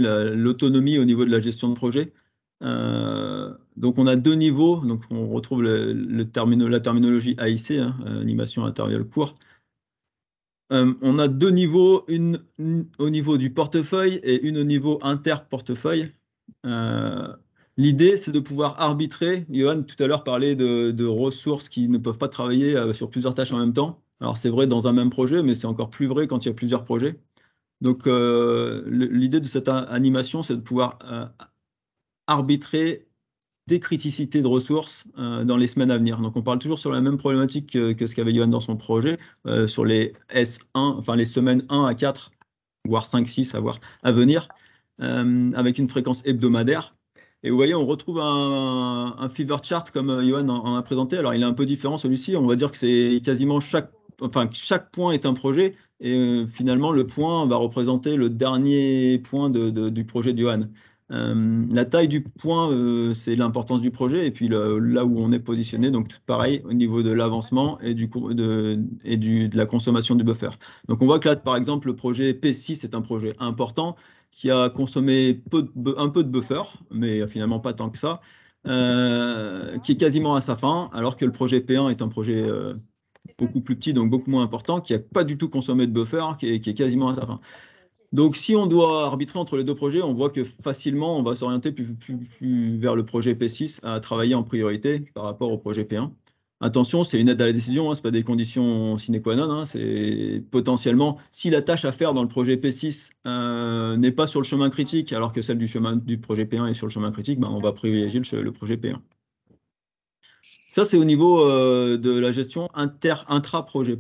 l'autonomie au niveau de la gestion de projet. Donc, on a deux niveaux. Donc, on retrouve la terminologie AIC, animation intervalle court. On a deux niveaux, une au niveau du portefeuille et une au niveau inter-portefeuille. L'idée, c'est de pouvoir arbitrer. Johan, tout à l'heure, parlait de ressources qui ne peuvent pas travailler sur plusieurs tâches en même temps. Alors, c'est vrai dans un même projet, mais c'est encore plus vrai quand il y a plusieurs projets. Donc, l'idée de cette animation, c'est de pouvoir arbitrer des criticités de ressources dans les semaines à venir. Donc, on parle toujours sur la même problématique que ce qu'avait Johan dans son projet, sur les S1, enfin les semaines 1 à 4, voire 5, 6 à venir, avec une fréquence hebdomadaire. Et vous voyez, on retrouve un fever chart comme Johan en a présenté. Alors, il est un peu différent celui-ci. On va dire que c'est quasiment chaque point est un projet. Et finalement, le point va représenter le dernier point du projet de Johan. La taille du point, c'est l'importance du projet. Et puis là où on est positionné, donc tout pareil au niveau de l'avancement et de la consommation du buffer. Donc, on voit que là, par exemple, le projet P6 est un projet important qui a consommé un peu de buffer, mais finalement pas tant que ça, qui est quasiment à sa fin, alors que le projet P1 est un projet beaucoup plus petit, donc beaucoup moins important, qui n'a pas du tout consommé de buffer, qui est quasiment à sa fin. Donc, si on doit arbitrer entre les deux projets, on voit que facilement, on va s'orienter plus vers le projet P6 à travailler en priorité par rapport au projet P1. Attention, c'est une aide à la décision, ce n'est pas des conditions sine qua non. C'est potentiellement, si la tâche à faire dans le projet P6 n'est pas sur le chemin critique, alors que celle du projet P1 est sur le chemin critique, on va privilégier le projet P1. Ça, c'est au niveau de la gestion intra-portefeuille.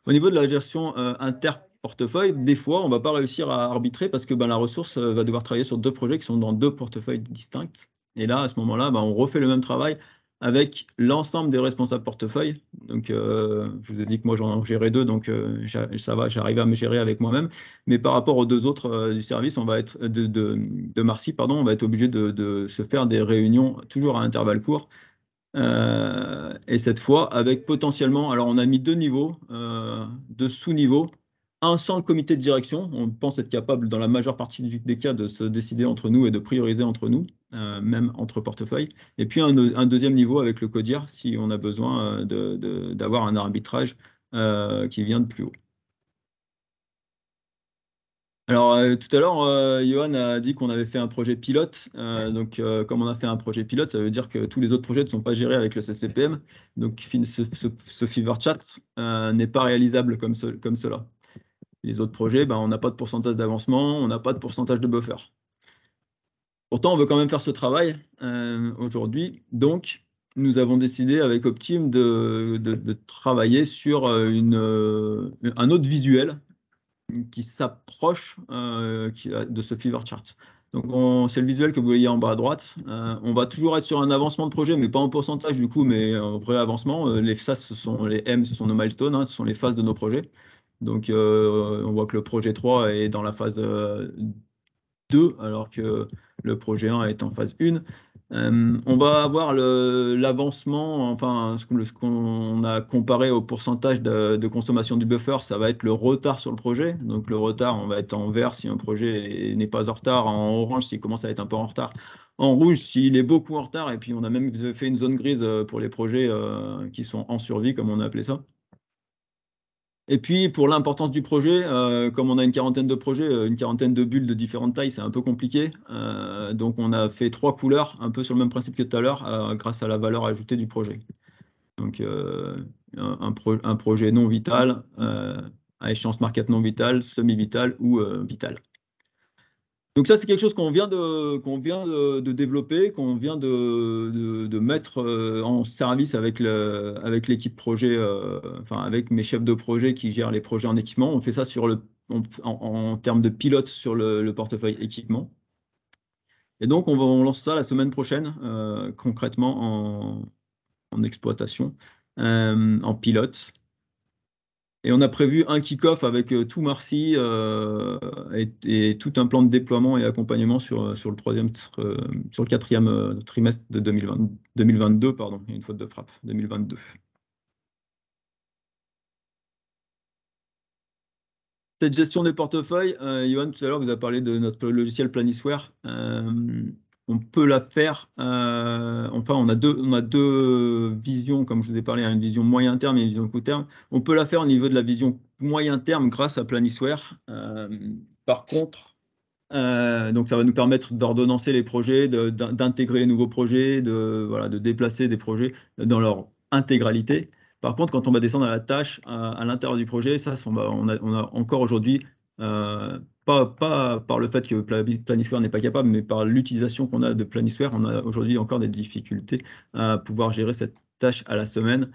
Au niveau de la gestion inter-portefeuille, des fois, on ne va pas réussir à arbitrer parce que la ressource va devoir travailler sur deux projets qui sont dans deux portefeuilles distincts. Et là, à ce moment-là, on refait le même travail avec l'ensemble des responsables portefeuille. Donc, je vous ai dit que moi, j'en gérais deux, donc ça va, j'arrive à me gérer avec moi-même. Mais par rapport aux deux autres du service, on va être de Marcy, pardon, on va être obligé de se faire des réunions toujours à intervalles courts. Et cette fois, avec potentiellement, alors on a mis deux niveaux, deux sous-niveaux, un sans le comité de direction. On pense être capable, dans la majeure partie des cas, de se décider entre nous et de prioriser entre nous, même entre portefeuilles. Et puis un deuxième niveau avec le CODIR, si on a besoin d'avoir un arbitrage qui vient de plus haut. Alors, tout à l'heure, Johan a dit qu'on avait fait un projet pilote. Donc, comme on a fait un projet pilote, ça veut dire que tous les autres projets ne sont pas gérés avec le CCPM. Donc, ce fever chat n'est pas réalisable comme cela. Les autres projets, on n'a pas de pourcentage d'avancement, on n'a pas de pourcentage de buffer. Pourtant, on veut quand même faire ce travail aujourd'hui. Donc, nous avons décidé avec Optim de travailler sur un autre visuel qui s'approche de ce fever chart. Donc, c'est le visuel que vous voyez en bas à droite. On va toujours être sur un avancement de projet, mais pas en pourcentage du coup, mais en vrai avancement. Ça, les M, ce sont nos milestones, hein, ce sont les phases de nos projets. Donc, on voit que le projet 3 est dans la phase 2, alors que le projet 1 est en phase 1. On va avoir l'avancement, enfin, ce qu'on a comparé au pourcentage de consommation du buffer, ça va être le retard sur le projet. Donc, le retard, on va être en vert si un projet n'est pas en retard, en orange s'il commence à être un peu en retard, en rouge s'il est beaucoup en retard, et puis on a même fait une zone grise pour les projets qui sont en survie, comme on a appelé ça. Et puis, pour l'importance du projet, comme on a une quarantaine de projets, une quarantaine de bulles de différentes tailles, c'est un peu compliqué. Donc, on a fait 3 couleurs, un peu sur le même principe que tout à l'heure, grâce à la valeur ajoutée du projet. Donc, un projet non vital, à échéance market non vital, semi-vital ou vital. Donc ça, c'est quelque chose qu'on vient de développer, qu'on vient de mettre en service avec l'équipe projet, enfin avec mes chefs de projet qui gèrent les projets en équipement. On fait ça en termes de pilote sur le portefeuille équipement. Et donc, on lance ça la semaine prochaine, concrètement en exploitation, en pilote. Et on a prévu un kick-off avec tout Marcy et tout un plan de déploiement et accompagnement sur le quatrième trimestre de 2022, pardon, il y a une faute de frappe, 2022. Cette gestion des portefeuilles, Johan, tout à l'heure, vous avez parlé de notre logiciel Planisware. On peut la faire, enfin, on a deux visions, comme je vous ai parlé, une vision moyen terme et une vision court terme. On peut la faire au niveau de la vision moyen terme grâce à Planisware. Par contre, donc ça va nous permettre d'ordonnancer les projets, d'intégrer les nouveaux projets, de déplacer des projets dans leur intégralité. Par contre, quand on va descendre à la tâche, à l'intérieur du projet, ça, on a encore aujourd'hui, pas par le fait que Planisware n'est pas capable, mais par l'utilisation qu'on a de Planisware, on a aujourd'hui encore des difficultés à pouvoir gérer cette tâche à la semaine.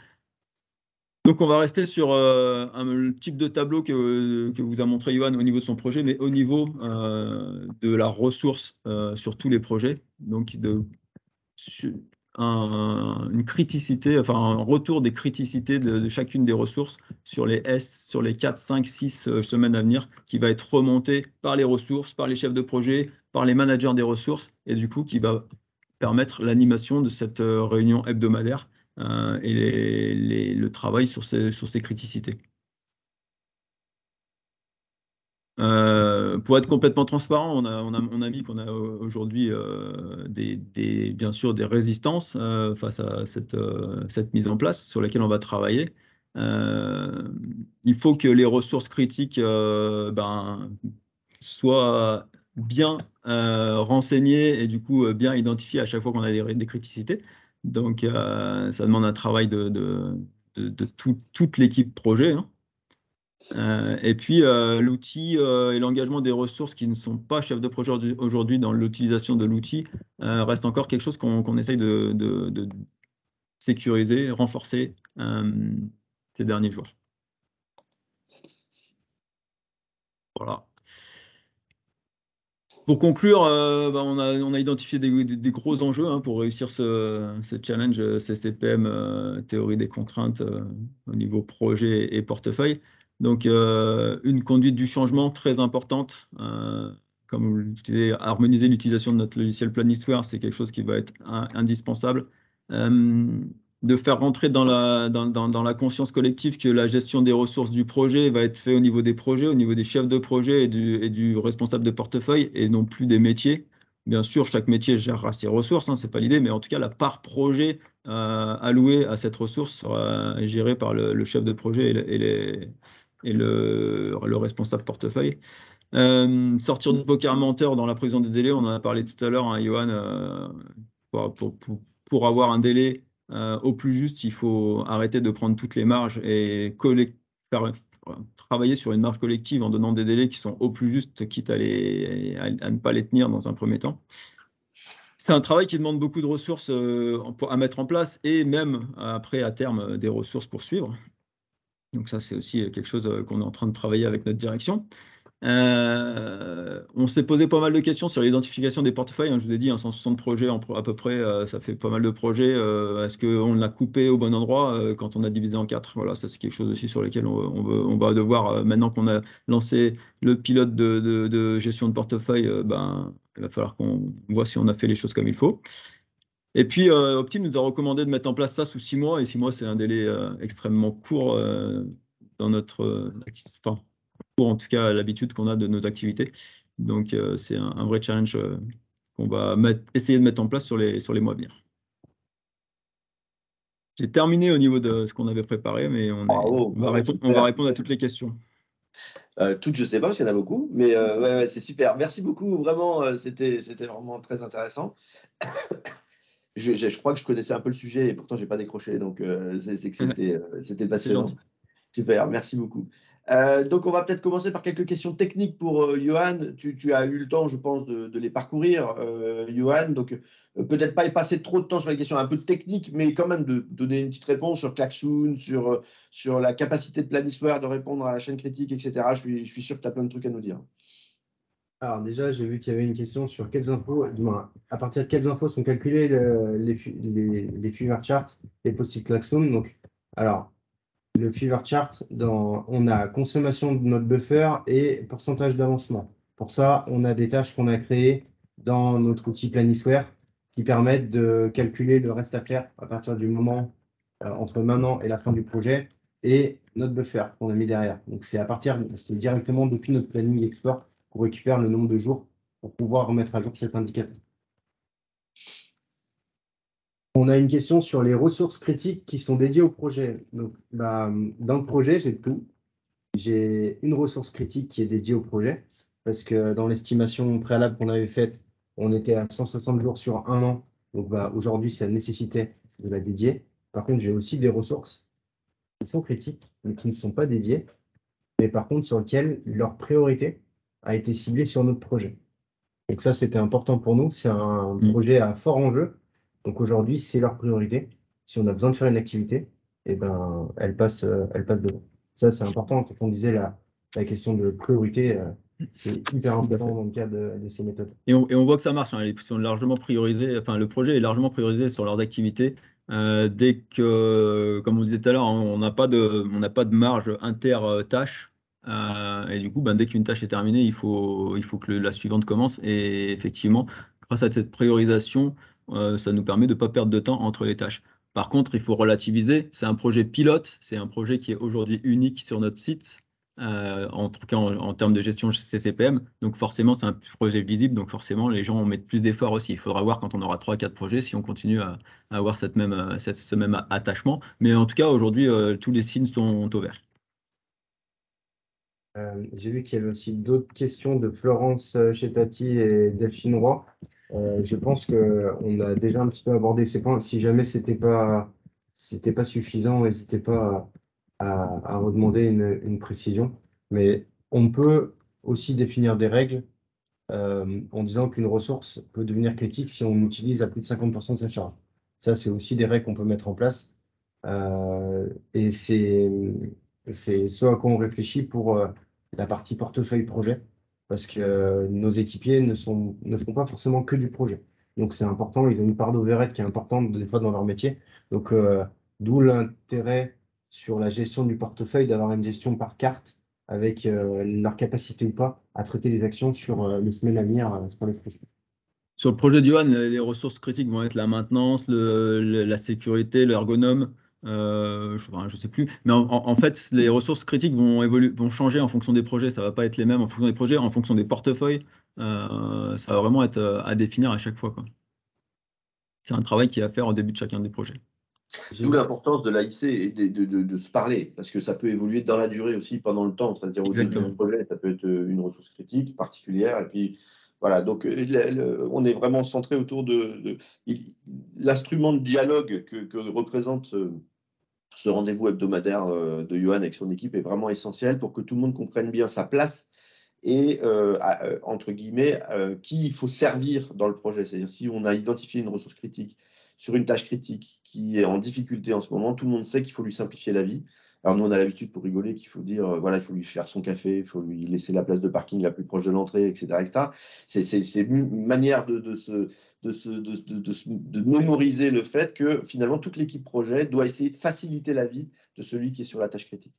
Donc, on va rester sur un type de tableau que vous a montré Johan au niveau de son projet, mais au niveau de la ressource sur tous les projets. Donc, une criticité, enfin un retour des criticités de chacune des ressources sur les 4, 5, 6 semaines à venir, qui va être remonté par les ressources, par les chefs de projet, par les managers des ressources, et du coup qui va permettre l'animation de cette réunion hebdomadaire et le travail sur ces criticités. Pour être complètement transparent, on a mis qu'on a aujourd'hui bien sûr des résistances face à cette mise en place sur laquelle on va travailler. Il faut que les ressources critiques soient bien renseignées et du coup bien identifiées à chaque fois qu'on a des criticités. Donc ça demande un travail de toute l'équipe projet, hein. Et puis, l'outil et l'engagement des ressources qui ne sont pas chefs de projet aujourd'hui dans l'utilisation de l'outil reste encore quelque chose qu'on essaye de sécuriser, renforcer ces derniers jours. Voilà. Pour conclure, on a identifié des gros enjeux pour réussir ce challenge CCPM, théorie des contraintes au niveau projet et portefeuille. Donc, une conduite du changement très importante. Comme vous le disiez, harmoniser l'utilisation de notre logiciel Planisware, c'est quelque chose qui va être indispensable. De faire rentrer dans la conscience collective que la gestion des ressources du projet va être faite au niveau des projets, au niveau des chefs de projet et du responsable de portefeuille, et non plus des métiers. Bien sûr, chaque métier gérera ses ressources, ce n'est pas l'idée, mais en tout cas, la part projet allouée à cette ressource sera gérée par le chef de projet et le responsable portefeuille. Sortir du poker menteur dans la prévision des délais, on en a parlé tout à l'heure, hein, Johan, pour avoir un délai au plus juste, il faut arrêter de prendre toutes les marges et travailler sur une marge collective en donnant des délais qui sont au plus juste, quitte à ne pas les tenir dans un premier temps. C'est un travail qui demande beaucoup de ressources à mettre en place et même après, à terme, des ressources pour suivre. Donc ça, c'est aussi quelque chose qu'on est en train de travailler avec notre direction. On s'est posé pas mal de questions sur l'identification des portefeuilles. Je vous ai dit, 160 projets à peu près, ça fait pas mal de projets. Est-ce qu'on l'a coupé au bon endroit quand on a divisé en 4? Voilà, ça c'est quelque chose aussi sur lequel on va devoir, maintenant qu'on a lancé le pilote de gestion de portefeuille, il va falloir qu'on voit si on a fait les choses comme il faut. Et puis, Optim nous a recommandé de mettre en place ça sous 6 mois. Et 6 mois, c'est un délai extrêmement court dans notre pour en tout cas l'habitude qu'on a de nos activités. Donc, c'est un vrai challenge qu'on va essayer de mettre en place sur les mois à venir. J'ai terminé au niveau de ce qu'on avait préparé, mais on va répondre à toutes les questions. Toutes, je ne sais pas, parce qu'il y en a beaucoup, mais ouais, c'est super. Merci beaucoup, vraiment, c'était vraiment très intéressant. Je crois que je connaissais un peu le sujet et pourtant je n'ai pas décroché, donc c'est que c'était passionnant. Super, merci beaucoup. Donc on va peut-être commencer par quelques questions techniques pour Johan. Tu as eu le temps, je pense, de les parcourir, Johan. Donc peut-être pas y passer trop de temps sur les questions un peu techniques, mais quand même de donner une petite réponse sur Klaxoon, sur la capacité de Planisware de répondre à la chaîne critique, etc. Je suis sûr que tu as plein de trucs à nous dire. Alors déjà, j'ai vu qu'il y avait une question sur quelles infos, à partir de quelles infos sont calculés les fever charts et post-it Klaxoon. Donc, alors, le fever chart, on a consommation de notre buffer et pourcentage d'avancement. Pour ça, on a des tâches qu'on a créées dans notre outil Planisware qui permettent de calculer le reste à faire à partir du moment entre maintenant et la fin du projet et notre buffer qu'on a mis derrière. Donc, c'est directement depuis notre planning export qu'on récupère le nombre de jours pour pouvoir remettre à jour cet indicateur. On a une question sur les ressources critiques qui sont dédiées au projet. Donc, dans le projet, j'ai tout. J'ai une ressource critique qui est dédiée au projet parce que dans l'estimation préalable qu'on avait faite, on était à 160 jours sur 1 an. Donc, aujourd'hui, ça nécessitait de la dédier. Par contre, j'ai aussi des ressources qui sont critiques, mais qui ne sont pas dédiées, mais par contre, sur lesquelles leur priorité a été ciblée sur notre projet. Donc ça, c'était important pour nous. C'est un projet à fort enjeu. Donc aujourd'hui, c'est leur priorité. Si on a besoin de faire une activité, elle passe devant. Ça, c'est important. Quand on disait la question de priorité, c'est hyper important dans le cadre de ces méthodes. Et on voit que ça marche. Ils sont largement priorisés. Enfin, le projet est largement priorisé sur leurs activités. Dès que, comme on disait tout à l'heure, on n'a pas de marge inter-tâche. Et du coup, dès qu'une tâche est terminée, il faut que la suivante commence. Et effectivement, grâce à cette priorisation, ça nous permet de ne pas perdre de temps entre les tâches. Par contre, il faut relativiser. C'est un projet pilote. C'est un projet qui est aujourd'hui unique sur notre site, en tout cas en termes de gestion CCPM. Donc forcément, c'est un projet visible. Donc forcément, les gens mettent plus d'efforts aussi. Il faudra voir quand on aura 3-4 projets si on continue à avoir ce même attachement. Mais en tout cas, aujourd'hui, tous les signes sont au vert. J'ai vu qu'il y avait aussi d'autres questions de Florence Chetati et Delphine Roy. Je pense qu'on a déjà un petit peu abordé ces points. Si jamais c'était pas suffisant, n'hésitez pas à redemander une précision. Mais on peut aussi définir des règles en disant qu'une ressource peut devenir critique si on utilise à plus de 50% de sa charge. Ça, c'est aussi des règles qu'on peut mettre en place. Et c'est ce à quoi on réfléchit pour la partie portefeuille projet, parce que nos équipiers ne font pas forcément que du projet. Donc c'est important, ils ont une part d'overhead qui est importante des fois dans leur métier. Donc d'où l'intérêt sur la gestion du portefeuille d'avoir une gestion par carte avec leur capacité ou pas à traiter les actions sur les semaines à venir sur les projets. Sur le projet d'Yohan, les ressources critiques vont être la maintenance, la sécurité, l'ergonome. Je ne sais plus. Mais en fait, les ressources critiques vont changer en fonction des projets. Ça ne va pas être les mêmes en fonction des projets, en fonction des portefeuilles. Ça va vraiment être à définir à chaque fois, quoi. C'est un travail qu'il y a à faire au début de chacun des projets. D'où l'importance de l'AIC et de se parler, parce que ça peut évoluer dans la durée aussi, pendant le temps. C'est-à-dire au début du projet, ça peut être une ressource critique particulière. Et puis, voilà, donc on est vraiment centré autour de l'instrument de dialogue que représente ce rendez-vous hebdomadaire de Johan avec son équipe est vraiment essentiel pour que tout le monde comprenne bien sa place et, entre guillemets, qui il faut servir dans le projet. C'est-à-dire, si on a identifié une ressource critique sur une tâche critique qui est en difficulté en ce moment, tout le monde sait qu'il faut lui simplifier la vie. Alors nous, on a l'habitude, pour rigoler, qu'il faut dire, voilà, il faut lui faire son café, il faut lui laisser la place de parking la plus proche de l'entrée, etc., etc. C'est une manière de mémoriser le fait que finalement, toute l'équipe projet doit essayer de faciliter la vie de celui qui est sur la tâche critique.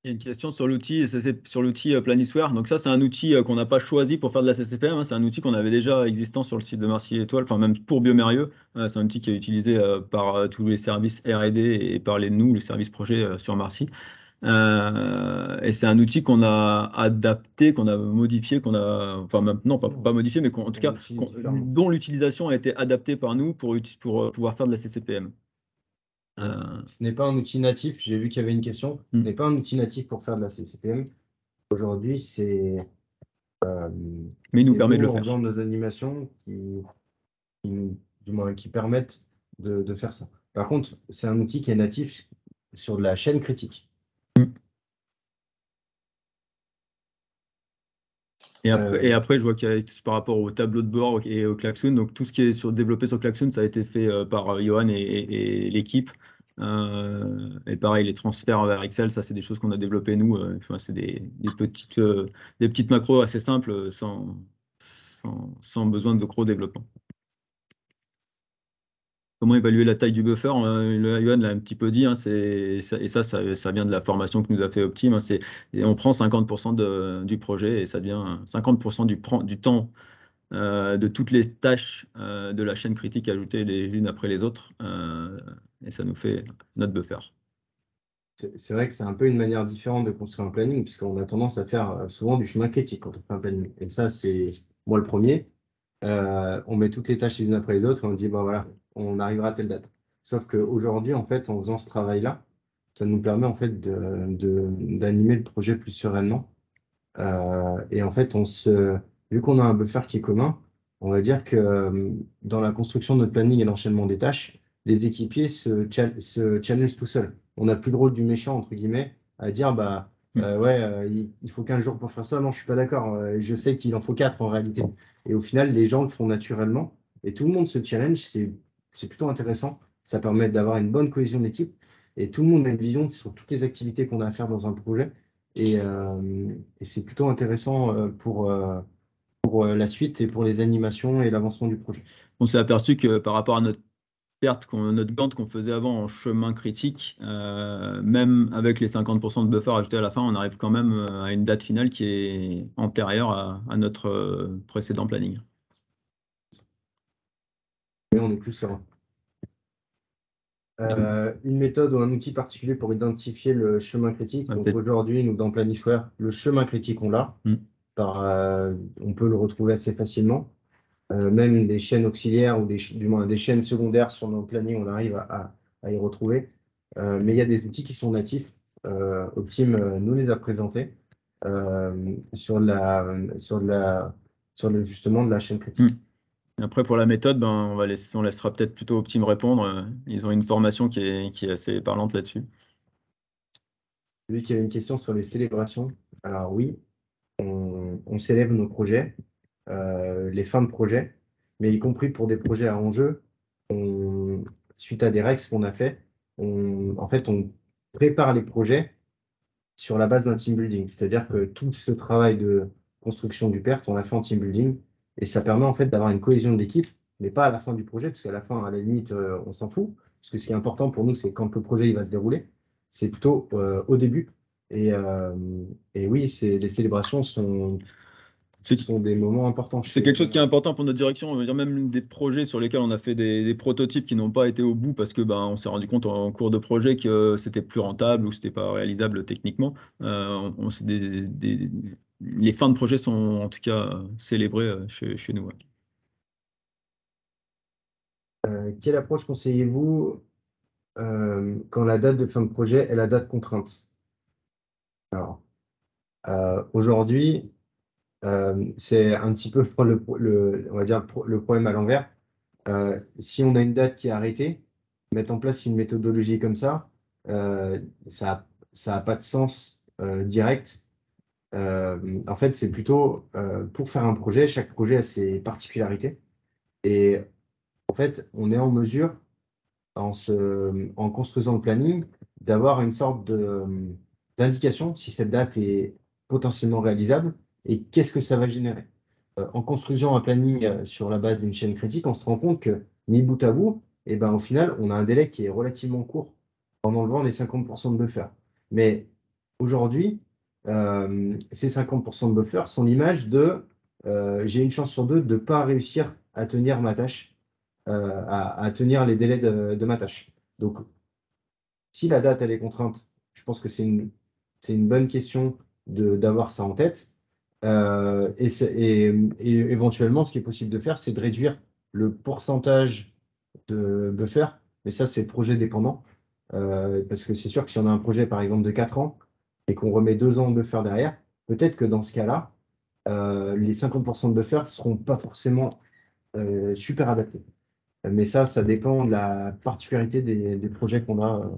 Il y a une question sur l'outil, et ça, c'est sur l'outil Planisware. Donc ça, c'est un outil qu'on n'a pas choisi pour faire de la CCPM, hein. C'est un outil qu'on avait déjà existant sur le site de Marcy Étoile, enfin même pour Biomérieux. C'est un outil qui est utilisé par tous les services R&D et par les services projets sur Marcy. Et c'est un outil qu'on a adapté, qu'on a modifié, enfin maintenant pas modifié, mais en tout cas dont l'utilisation a été adaptée par nous pour pouvoir faire de la CCPM. Ce n'est pas un outil natif, j'ai vu qu'il y avait une question. Ce n'est pas un outil natif pour faire de la CCPM. Aujourd'hui, c'est. Mais il nous permet de le en faire. faisant nos animations qui permettent de faire ça. Par contre, c'est un outil qui est natif sur de la chaîne critique. Et après, je vois qu'il y a par rapport au tableau de bord et au klaxon, donc tout ce qui est développé sur klaxon, ça a été fait par Johan et l'équipe. Et pareil, les transferts vers Excel, ça c'est des choses qu'on a développées nous. Enfin, c'est des petites macros assez simples sans besoin de gros développement. Comment évaluer la taille du buffer? Johan l'a un petit peu dit, hein, et ça vient de la formation que nous a fait Optim. Hein, on prend 50% du projet et ça devient 50% du temps de toutes les tâches de la chaîne critique ajoutées les unes après les autres. Et ça nous fait notre buffer. C'est vrai que c'est un peu une manière différente de construire un planning, puisqu'on a tendance à faire souvent du chemin critique quand on fait un planning. Et ça, c'est moi le premier. On met toutes les tâches les unes après les autres et on dit, bon voilà, on arrivera à telle date. Sauf qu'aujourd'hui, en fait, en faisant ce travail-là, ça nous permet en fait d'animer le projet plus sereinement. Et en fait, vu qu'on a un buffer qui est commun, on va dire que dans la construction de notre planning et l'enchaînement des tâches, les équipiers se challengent tout seuls. On n'a plus le rôle du méchant, entre guillemets, à dire, il faut 15 jours pour faire ça. Non, je suis pas d'accord. Je sais qu'il en faut 4 en réalité. Et au final, les gens le font naturellement et tout le monde se challenge. C'est plutôt intéressant. Ça permet d'avoir une bonne cohésion d'équipe et tout le monde a une vision sur toutes les activités qu'on a à faire dans un projet. Et c'est plutôt intéressant pour la suite et pour les animations et l'avancement du projet. On s'est aperçu que par rapport à notre Gantt qu'on faisait avant en chemin critique, même avec les 50% de buffer ajoutés à la fin, on arrive quand même à une date finale qui est antérieure à notre précédent planning. Mais on est plus serein. Une méthode ou un outil particulier pour identifier le chemin critique. Donc aujourd'hui, nous dans Planisware, le chemin critique, on l'a. On peut le retrouver assez facilement. Même des chaînes auxiliaires ou du moins des chaînes secondaires sur nos plannings, on arrive à y retrouver. Mais il y a des outils qui sont natifs. Optim nous les a présentés sur justement de la chaîne critique. Après, pour la méthode, on laissera peut-être plutôt Optim répondre. Ils ont une formation qui est assez parlante là-dessus. Vu qu'il y a une question sur les célébrations. Alors oui, on célèbre nos projets, les fins de projet, mais y compris pour des projets à enjeu, suite à des règles qu'on a fait, on prépare les projets sur la base d'un team building. C'est-à-dire que tout ce travail de construction du PERT, on l'a fait en team building. Et ça permet en fait d'avoir une cohésion de l'équipe, mais pas à la fin du projet, parce qu'à la fin, à la limite, on s'en fout. Parce que ce qui est important pour nous, c'est quand le projet il va se dérouler, c'est plutôt au début. Et oui, les célébrations sont des moments importants. C'est quelque chose qui est important pour notre direction. On va dire même des projets sur lesquels on a fait des prototypes qui n'ont pas été au bout parce que on s'est rendu compte en cours de projet que c'était plus rentable ou c'était pas réalisable techniquement. Les fins de projet sont en tout cas célébrées chez nous. Quelle approche conseillez-vous quand la date de fin de projet est la date contrainte? Alors, aujourd'hui, c'est un petit peu on va dire le problème à l'envers. Si on a une date qui est arrêtée, mettre en place une méthodologie comme ça n'a pas de sens direct En fait, c'est plutôt pour faire un projet, chaque projet a ses particularités. Et en fait, on est en mesure, en construisant le planning, d'avoir une sorte d'indication si cette date est potentiellement réalisable et qu'est-ce que ça va générer. En construisant un planning sur la base d'une chaîne critique, on se rend compte que, mis bout à bout, et ben, au final, on a un délai qui est relativement court en enlevant les 50% de buffer. Mais aujourd'hui, ces 50% de buffer sont l'image de j'ai une chance sur deux de ne pas réussir à tenir ma tâche, à tenir les délais de ma tâche. Donc, si la date elle est contrainte, je pense que c'est une bonne question d'avoir ça en tête. Et éventuellement, ce qui est possible de faire, c'est de réduire le pourcentage de buffer, mais ça, c'est projet dépendant. Parce que c'est sûr que si on a un projet, par exemple, de 4 ans et qu'on remet 2 ans de buffer derrière, peut-être que dans ce cas-là, les 50% de buffer ne seront pas forcément super adaptés. Mais ça dépend de la particularité des projets qu'on a.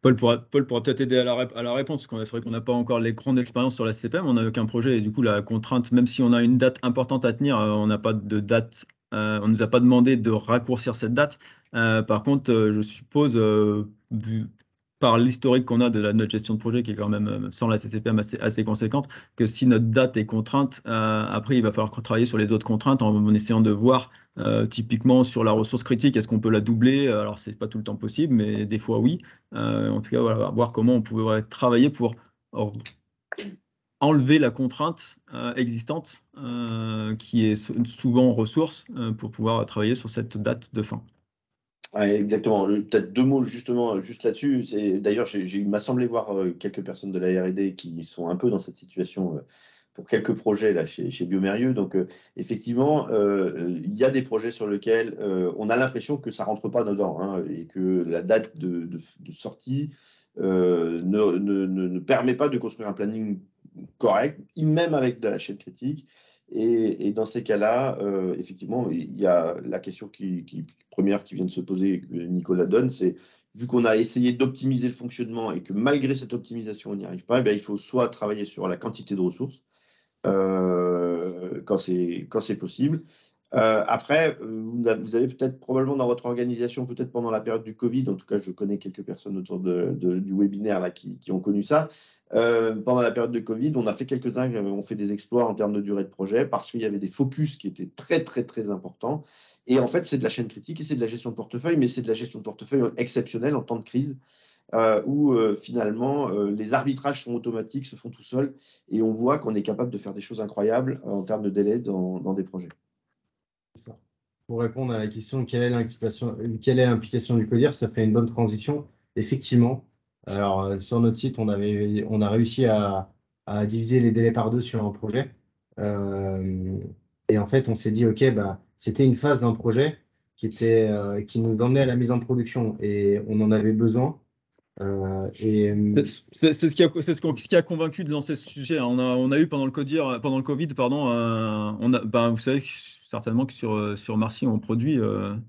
Paul pourra peut-être aider à la réponse, parce que c'est vrai qu'on n'a pas encore les grandes expériences sur la CPM, on n'a aucun projet, et du coup, la contrainte, même si on a une date importante à tenir, on n'a pas de date, on ne nous a pas demandé de raccourcir cette date. Par contre, je suppose, vu par l'historique qu'on a de notre gestion de projet, qui est quand même, sans la CCPM, assez conséquente, que si notre date est contrainte, après, il va falloir travailler sur les autres contraintes en essayant de voir typiquement sur la ressource critique, est-ce qu'on peut la doubler? Alors, c'est pas tout le temps possible, mais des fois, oui. En tout cas, voilà, voir comment on pourrait travailler pour enlever la contrainte existante qui est souvent ressource pour pouvoir travailler sur cette date de fin. Ouais, exactement. Peut-être 2 mots justement juste là-dessus. D'ailleurs, il m'a semblé voir quelques personnes de la R&D qui sont un peu dans cette situation pour quelques projets là chez Biomérieux. Donc effectivement, il y a des projets sur lesquels on a l'impression que ça rentre pas dedans, hein, et que la date de sortie ne permet pas de construire un planning correct, même avec de la chaîne critique. Et dans ces cas-là, effectivement, il y a la question première qui vient de se poser, que Nicolas donne, c'est vu qu'on a essayé d'optimiser le fonctionnement et que malgré cette optimisation, on n'y arrive pas, eh bien, il faut soit travailler sur la quantité de ressources quand c'est possible. Après, vous avez peut-être probablement dans votre organisation, peut-être pendant la période du Covid, en tout cas, je connais quelques personnes autour du webinaire là, qui ont connu ça. Pendant la période de Covid, on a fait quelques-uns qui ont fait des exploits en termes de durée de projet parce qu'il y avait des focus qui étaient très, très, très importants. Et en fait, c'est de la chaîne critique et c'est de la gestion de portefeuille, mais c'est de la gestion de portefeuille exceptionnelle en temps de crise où finalement les arbitrages sont automatiques, se font tout seuls et on voit qu'on est capable de faire des choses incroyables en termes de délai dans des projets. Pour répondre à la question quelle est l'implication du CODIR, ça fait une bonne transition. Effectivement, alors sur notre site, on a réussi à diviser les délais par 2 sur un projet. Et en fait, on s'est dit, OK, c'était une phase d'un projet qui nous emmenait à la mise en production et on en avait besoin. C'est ce qui a convaincu de lancer ce sujet. On a eu pendant le Covid, pardon, vous savez certainement que sur Marcy, on produit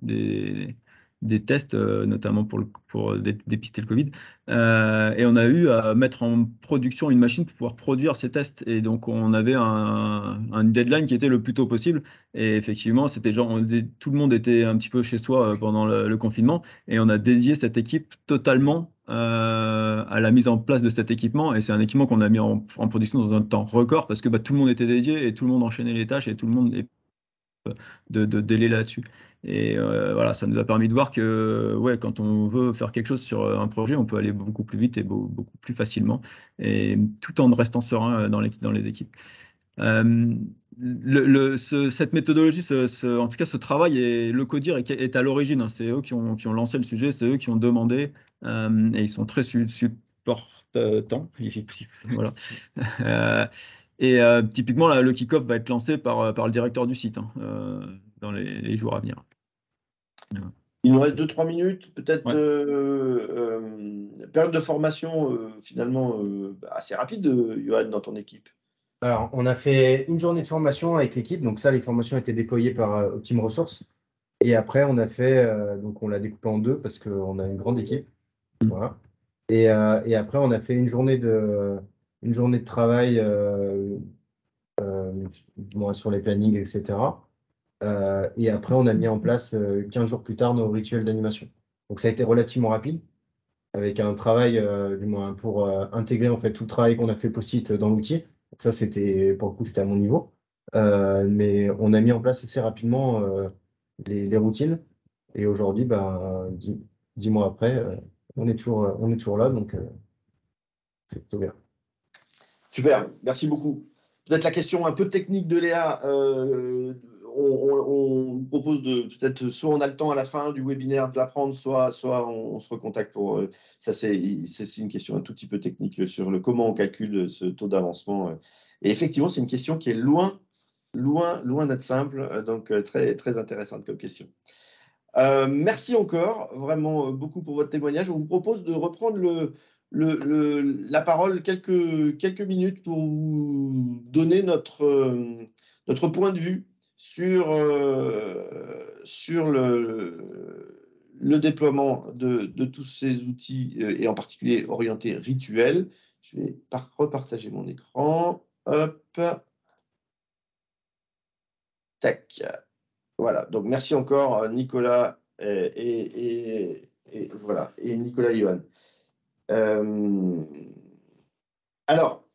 des tests, notamment pour dépister le Covid. Et on a eu à mettre en production une machine pour pouvoir produire ces tests. Et donc, on avait un deadline qui était le plus tôt possible. Et effectivement, c'était tout le monde était un petit peu chez soi pendant le confinement. Et on a dédié cette équipe totalement à la mise en place de cet équipement. Et c'est un équipement qu'on a mis en production dans un temps record parce que tout le monde était dédié et tout le monde enchaînait les tâches et tout le monde est de délai là-dessus. Et voilà, ça nous a permis de voir que ouais, quand on veut faire quelque chose sur un projet, on peut aller beaucoup plus vite et beaucoup plus facilement, et tout en restant serein dans les équipes. Cette méthodologie, en tout cas ce travail, et le CODIR est à l'origine, hein. C'est eux qui ont lancé le sujet, c'est eux qui ont demandé, et ils sont très supportants. Voilà. Et typiquement, le kick-off va être lancé par le directeur du site, hein, dans les jours à venir. Il nous reste 2-3 minutes, peut-être. Ouais. Période de formation finalement assez rapide, Johan, dans ton équipe. Alors, on a fait une journée de formation avec l'équipe. Donc ça, les formations étaient déployées par Optim Resources. Et après, on a fait, donc on l'a découpé en 2 parce qu'on a une grande équipe. Voilà. Et après, on a fait une journée une journée de travail sur les plannings, etc. Et après, on a mis en place 15 jours plus tard nos rituels d'animation. Donc ça a été relativement rapide, avec un travail, du moins pour intégrer en fait tout le travail qu'on a fait post-it dans l'outil. Donc ça, pour le coup, c'était à mon niveau. Mais on a mis en place assez rapidement les routines. Et aujourd'hui, 10 mois après, on est toujours là, donc c'est plutôt bien. Super, merci beaucoup. Peut-être la question un peu technique de Léa. On propose peut-être soit on a le temps à la fin du webinaire de l'apprendre, soit on se recontacte pour. Ça, c'est une question un tout petit peu technique sur le comment on calcule ce taux d'avancement. Et effectivement, c'est une question qui est loin d'être simple, donc très, très intéressante comme question. Merci encore, vraiment beaucoup pour votre témoignage. On vous propose de reprendre la parole quelques minutes pour vous donner notre point de vue sur le déploiement de tous ces outils et en particulier orientés rituels. Je vais repartager mon écran. Hop. Tac. Voilà, donc merci encore Nicolas et voilà, et Nicolas et Johan. Alors,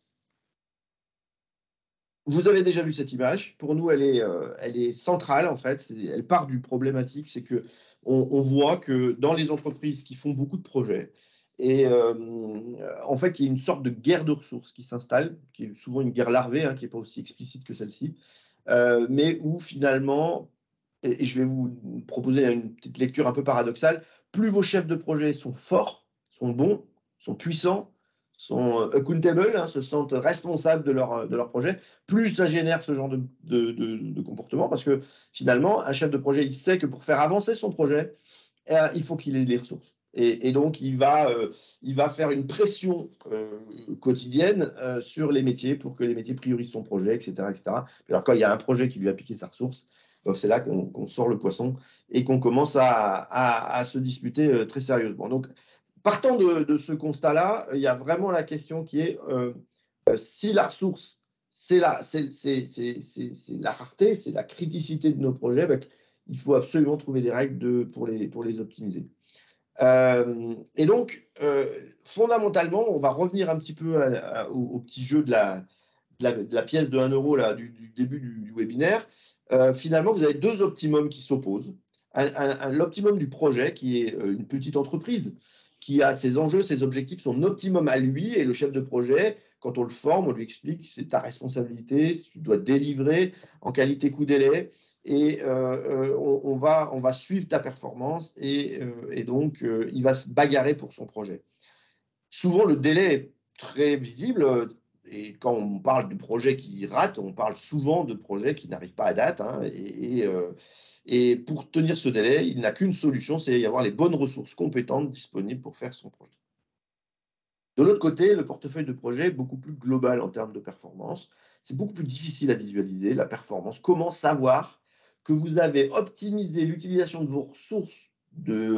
vous avez déjà vu cette image. Pour nous, elle est centrale en fait. Elle part du problématique, c'est que on voit que dans les entreprises qui font beaucoup de projets, et en fait, il y a une sorte de guerre de ressources qui s'installe, qui est souvent une guerre larvée, hein, qui n'est pas aussi explicite que celle-ci, mais où finalement, et je vais vous proposer une petite lecture un peu paradoxale, plus vos chefs de projet sont forts, sont bons, sont puissants, sont accountable, hein, se sentent responsables de leur projet, plus ça génère ce genre de comportement, parce que finalement, un chef de projet, il sait que pour faire avancer son projet, il faut qu'il ait les ressources. Et donc, il va faire une pression quotidienne sur les métiers pour que les métiers priorisent son projet, etc., etc. Alors, quand il y a un projet qui lui a piqué sa ressource, c'est là qu'on sort le poisson et qu'on commence à se disputer très sérieusement. Donc, partant de ce constat-là, il y a vraiment la question qui est si la ressource, c'est la rareté, c'est la criticité de nos projets, il faut absolument trouver des règles pour les optimiser. Et donc, fondamentalement, on va revenir un petit peu au petit jeu de la pièce de 1 euro là, du début du webinaire. Finalement, vous avez deux optimums qui s'opposent. L'optimum du projet, qui est une petite entreprise, qui a ses enjeux, ses objectifs, son optimum à lui, et le chef de projet, quand on le forme, on lui explique c'est ta responsabilité, tu dois délivrer en qualité coût-délai, et on va suivre ta performance, et donc il va se bagarrer pour son projet. Souvent, le délai est très visible, et quand on parle de projets qui ratent, on parle souvent de projets qui n'arrivent pas à date, hein, et pour tenir ce délai, il n'a qu'une solution, c'est avoir les bonnes ressources compétentes disponibles pour faire son projet. De l'autre côté, le portefeuille de projet est beaucoup plus global en termes de performance. C'est beaucoup plus difficile à visualiser, la performance. Comment savoir que vous avez optimisé l'utilisation de vos ressources de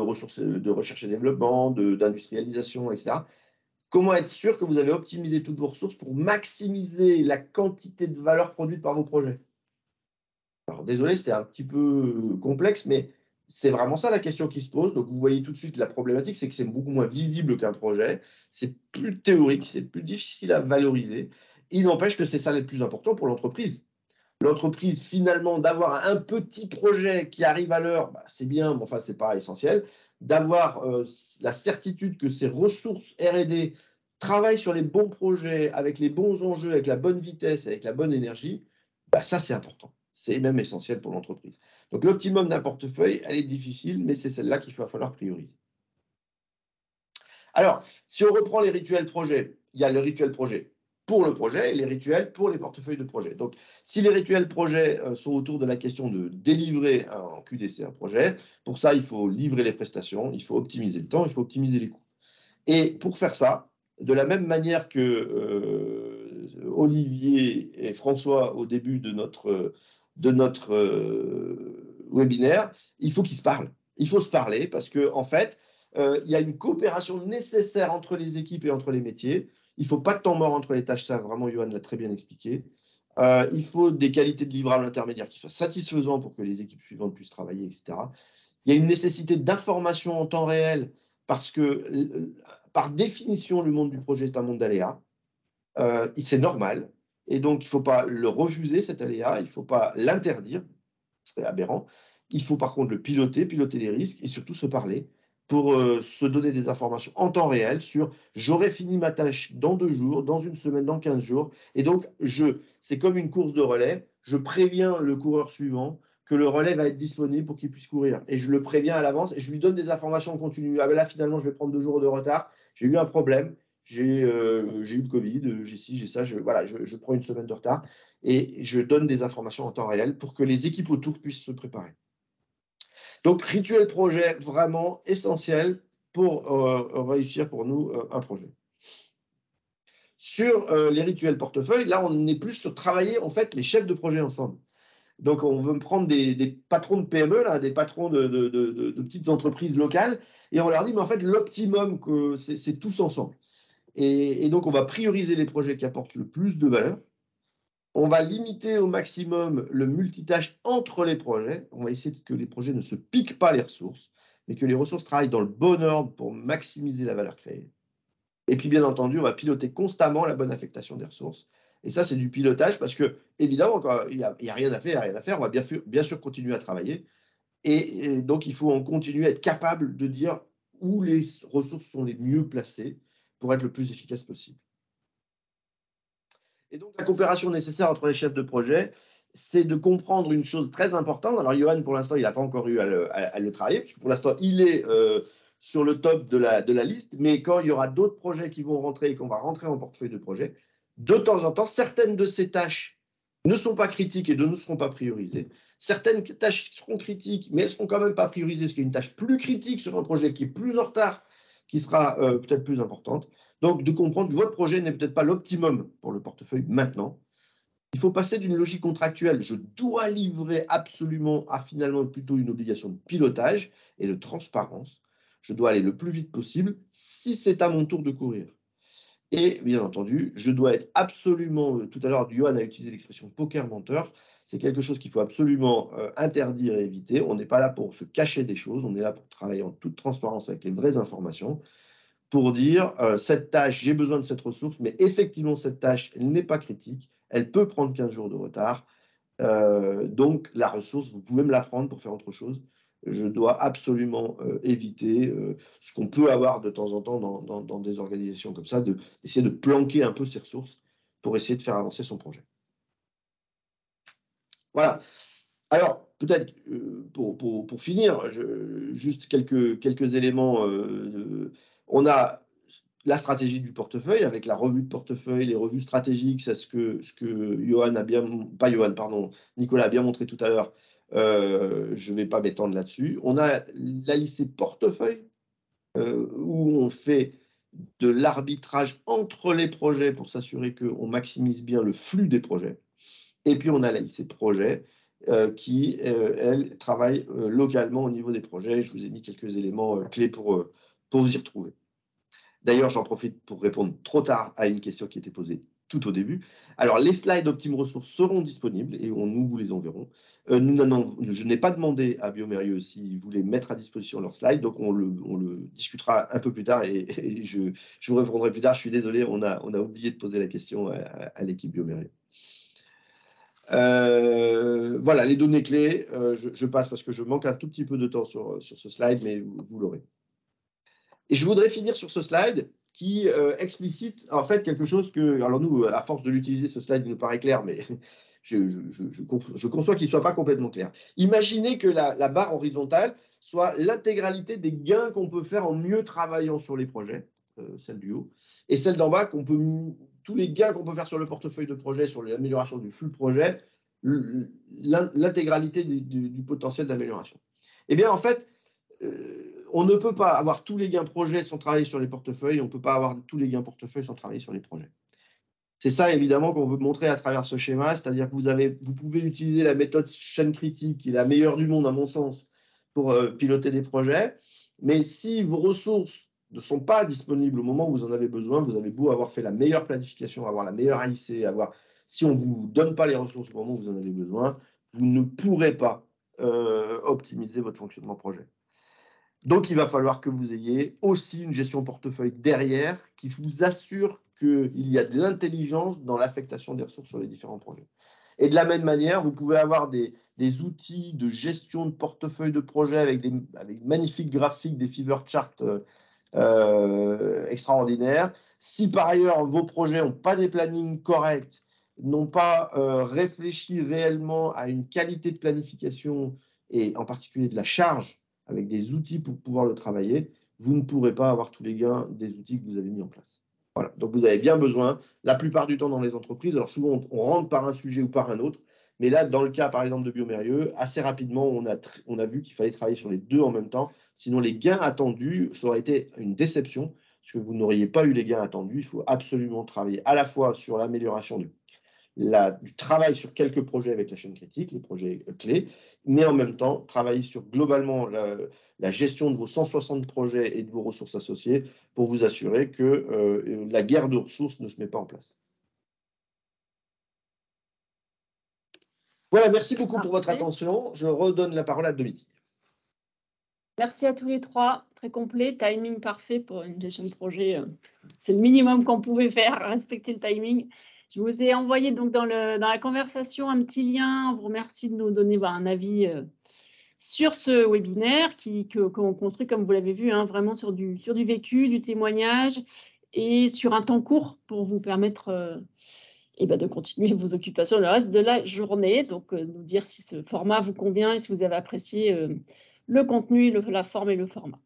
recherche et développement, d'industrialisation, etc. Comment être sûr que vous avez optimisé toutes vos ressources pour maximiser la quantité de valeur produite par vos projets? Alors, désolé, c'est un petit peu complexe, mais c'est vraiment ça la question qui se pose. Donc, vous voyez tout de suite la problématique, c'est que c'est beaucoup moins visible qu'un projet. C'est plus théorique, c'est plus difficile à valoriser. Il n'empêche que c'est ça le plus important pour l'entreprise. L'entreprise, finalement, d'avoir un petit projet qui arrive à l'heure, c'est bien, mais enfin, ce n'est pas essentiel. D'avoir la certitude que ses ressources R&D travaillent sur les bons projets, avec les bons enjeux, avec la bonne vitesse, avec la bonne énergie, ça, c'est important. C'est même essentiel pour l'entreprise. Donc, l'optimum d'un portefeuille, elle est difficile, mais c'est celle-là qu'il va falloir prioriser. Alors, si on reprend les rituels projets, il y a le rituel projet pour le projet et les rituels pour les portefeuilles de projet. Donc, si les rituels projet sont autour de la question de délivrer en QDC un projet, pour ça, il faut livrer les prestations, il faut optimiser le temps, il faut optimiser les coûts. Et pour faire ça, de la même manière que Olivier et François, au début de notre webinaire, il faut qu'ils se parlent. Il faut se parler parce qu'en fait, il y a une coopération nécessaire entre les équipes et entre les métiers Il ne faut pas de temps mort entre les tâches, ça vraiment, Johan l'a très bien expliqué. Il faut des qualités de livrable intermédiaires qui soient satisfaisantes pour que les équipes suivantes puissent travailler, etc. Il y a une nécessité d'information en temps réel parce que, par définition, le monde du projet est un monde d'aléas. C'est normal. Et donc, il ne faut pas le refuser, cet aléa. Il ne faut pas l'interdire. Ce serait aberrant. Il faut par contre le piloter les risques et surtout se parler pour se donner des informations en temps réel sur j'aurai fini ma tâche dans 2 jours, dans 1 semaine, dans 15 jours. Et donc, c'est comme une course de relais. Je préviens le coureur suivant que le relais va être disponible pour qu'il puisse courir. Et je le préviens à l'avance et je lui donne des informations en continu. Ah ben là, finalement, je vais prendre 2 jours de retard. J'ai eu un problème. J'ai eu le Covid, j'ai ci, j'ai ça. Voilà, je prends 1 semaine de retard et je donne des informations en temps réel pour que les équipes autour puissent se préparer. Donc, rituel projet, vraiment essentiel pour réussir pour nous un projet. Sur les rituels portefeuille, là, on est plus sur travailler en fait les chefs de projet ensemble. Donc, on veut prendre des patrons de PME, là, des patrons de petites entreprises locales, et on leur dit, mais en fait, l'optimum, c'est tous ensemble. Et donc, on va prioriser les projets qui apportent le plus de valeur. On va limiter au maximum le multitâche entre les projets. On va essayer que les projets ne se piquent pas les ressources, mais que les ressources travaillent dans le bon ordre pour maximiser la valeur créée. Et puis, bien entendu, on va piloter constamment la bonne affectation des ressources. Et ça, c'est du pilotage parce que, évidemment, il n'y a rien à faire, on va bien sûr continuer à travailler. Et donc, il faut en continuer à être capable de dire où les ressources sont les mieux placées pour être le plus efficace possible. Et donc, la coopération nécessaire entre les chefs de projet, c'est de comprendre une chose très importante. Alors, Johan, pour l'instant, il n'a pas encore eu à le travailler, puisque pour l'instant, il est sur le top de la liste. Mais quand il y aura d'autres projets qui vont rentrer et qu'on va rentrer en portefeuille de projet, de temps en temps, certaines de ces tâches ne sont pas critiques et ne seront pas priorisées. Certaines tâches seront critiques, mais elles ne seront quand même pas priorisées, parce qu'il y a une tâche plus critique sur un projet qui est plus en retard, qui sera peut-être plus importante. Donc, de comprendre que votre projet n'est peut-être pas l'optimum pour le portefeuille maintenant. Il faut passer d'une logique contractuelle. Je dois livrer absolument à finalement plutôt une obligation de pilotage et de transparence. Je dois aller le plus vite possible si c'est à mon tour de courir. Et bien entendu, je dois être absolument, tout à l'heure, Johan a utilisé l'expression poker menteur. C'est quelque chose qu'il faut absolument interdire et éviter. On n'est pas là pour se cacher des choses. On est là pour travailler en toute transparence avec les vraies informations, pour dire cette tâche, j'ai besoin de cette ressource, mais effectivement, cette tâche, elle n'est pas critique, elle peut prendre 15 jours de retard. Donc, la ressource, vous pouvez me la prendre pour faire autre chose. Je dois absolument éviter ce qu'on peut avoir de temps en temps dans des organisations comme ça, d'essayer de planquer un peu ces ressources pour essayer de faire avancer son projet. Voilà. Alors, peut-être pour finir, juste quelques éléments. On a la stratégie du portefeuille avec la revue de portefeuille, les revues stratégiques, c'est ce que Johan a bien, pas Johan, pardon, Nicolas a bien montré tout à l'heure. Je ne vais pas m'étendre là-dessus. On a la listée portefeuille où on fait de l'arbitrage entre les projets pour s'assurer qu'on maximise bien le flux des projets. Et puis, on a la listée projet qui, elle, travaille localement au niveau des projets. Je vous ai mis quelques éléments clés pour vous y retrouver. D'ailleurs, j'en profite pour répondre trop tard à une question qui était posée tout au début. Alors, les slides Optime Ressources seront disponibles et nous vous les enverrons. Je n'ai pas demandé à Biomérieux s'ils voulaient mettre à disposition leurs slides, donc on le discutera un peu plus tard et je vous répondrai plus tard. Je suis désolé, on a oublié de poser la question à l'équipe Biomérieux. Voilà, les données clés, je passe parce que je manque un tout petit peu de temps sur ce slide, mais vous l'aurez. Et je voudrais finir sur ce slide qui explicite en fait quelque chose que, alors nous, à force de l'utiliser, ce slide nous paraît clair, mais je conçois qu'il ne soit pas complètement clair. Imaginez que la barre horizontale soit l'intégralité des gains qu'on peut faire en mieux travaillant sur les projets, celle du haut, et celle d'en bas, tous les gains qu'on peut faire sur le portefeuille de projet, sur l'amélioration du flux projet, l'intégralité du potentiel d'amélioration. Eh bien, en fait, on ne peut pas avoir tous les gains projets sans travailler sur les portefeuilles, on ne peut pas avoir tous les gains portefeuilles sans travailler sur les projets. C'est ça, évidemment, qu'on veut montrer à travers ce schéma, c'est-à-dire que vous pouvez utiliser la méthode chaîne critique, qui est la meilleure du monde, à mon sens, pour piloter des projets, mais si vos ressources ne sont pas disponibles au moment où vous en avez besoin. Vous avez beau avoir fait la meilleure planification, avoir la meilleure AIC, si on ne vous donne pas les ressources au moment où vous en avez besoin, vous ne pourrez pas optimiser votre fonctionnement projet. Donc, il va falloir que vous ayez aussi une gestion portefeuille derrière qui vous assure qu'il y a de l'intelligence dans l'affectation des ressources sur les différents projets. Et de la même manière, vous pouvez avoir des outils de gestion de portefeuille de projet avec magnifiques graphiques, des fever charts extraordinaires. Si par ailleurs vos projets n'ont pas des plannings corrects, n'ont pas réfléchi réellement à une qualité de planification et en particulier de la charge avec des outils pour pouvoir le travailler, vous ne pourrez pas avoir tous les gains des outils que vous avez mis en place. Voilà. Donc vous avez bien besoin, la plupart du temps dans les entreprises, alors souvent on rentre par un sujet ou par un autre, mais là dans le cas par exemple de Biomérieux, assez rapidement on a vu qu'il fallait travailler sur les deux en même temps, sinon les gains attendus, ça aurait été une déception, parce que vous n'auriez pas eu les gains attendus. Il faut absolument travailler à la fois sur l'amélioration du travail sur quelques projets avec la chaîne critique, les projets clés, mais en même temps, travailler sur globalement la gestion de vos 160 projets et de vos ressources associées pour vous assurer que la guerre de ressources ne se met pas en place. Voilà, merci beaucoup pour votre attention. Je redonne la parole à Dominique. Merci à tous les trois, très complet, timing parfait pour une gestion de projet. C'est le minimum qu'on pouvait faire, respecter le timing. Je vous ai envoyé donc dans la conversation un petit lien. On vous remercie de nous donner un avis sur ce webinaire qu'on construit, comme vous l'avez vu, vraiment sur du vécu, du témoignage et sur un temps court pour vous permettre de continuer vos occupations le reste de la journée. Donc, nous dire si ce format vous convient et si vous avez apprécié le contenu, la forme et le format.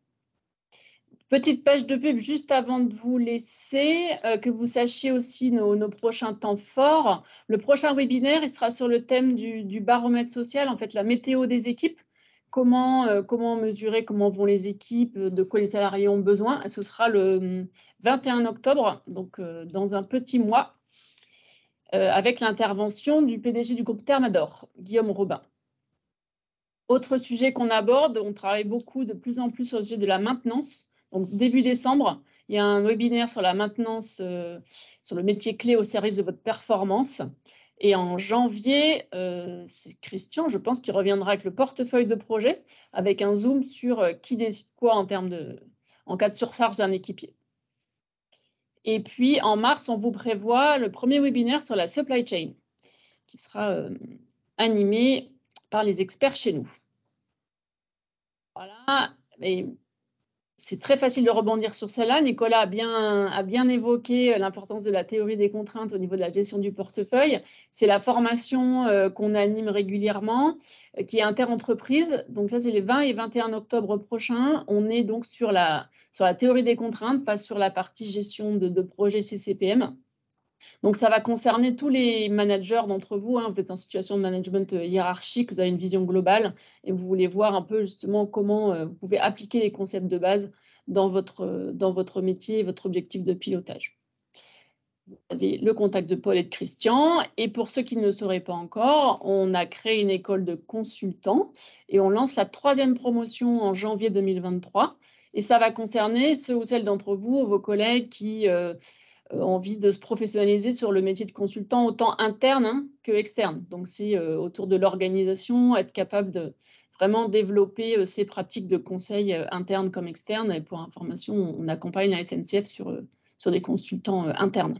Petite page de pub juste avant de vous laisser, que vous sachiez aussi nos prochains temps forts. Le prochain webinaire, il sera sur le thème du baromètre social, en fait, la météo des équipes. Comment mesurer, comment vont les équipes, de quoi les salariés ont besoin. Et ce sera le 21 octobre, donc dans un petit mois, avec l'intervention du PDG du groupe Thermador, Guillaume Robin. Autre sujet qu'on aborde, on travaille beaucoup de plus en plus sur le sujet de la maintenance. Donc, début décembre, il y a un webinaire sur la maintenance, sur le métier clé au service de votre performance. Et en janvier, c'est Christian, je pense, qui reviendra avec le portefeuille de projet, avec un zoom sur qui décide quoi en cas de surcharge d'un équipier. Et puis, en mars, on vous prévoit le premier webinaire sur la supply chain, qui sera animé par les experts chez nous. Voilà, et c'est très facile de rebondir sur celle-là. Nicolas a bien évoqué l'importance de la théorie des contraintes au niveau de la gestion du portefeuille. C'est la formation qu'on anime régulièrement, qui est interentreprise. Donc là, c'est les 20 et 21 octobre prochains. On est donc sur la théorie des contraintes, pas sur la partie gestion de projet CCPM. Donc, ça va concerner tous les managers d'entre vous. Vous êtes en situation de management hiérarchique, vous avez une vision globale et vous voulez voir un peu justement comment vous pouvez appliquer les concepts de base dans votre métier et votre objectif de pilotage. Vous avez le contact de Paul et de Christian. Et pour ceux qui ne le sauraient pas encore, on a créé une école de consultants et on lance la 3e promotion en janvier 2023. Et ça va concerner ceux ou celles d'entre vous, vos collègues qui envie de se professionnaliser sur le métier de consultant autant interne que externe. Donc, c'est autour de l'organisation, être capable de vraiment développer ces pratiques de conseil interne comme externe. Et pour information, on accompagne la SNCF sur des consultants internes.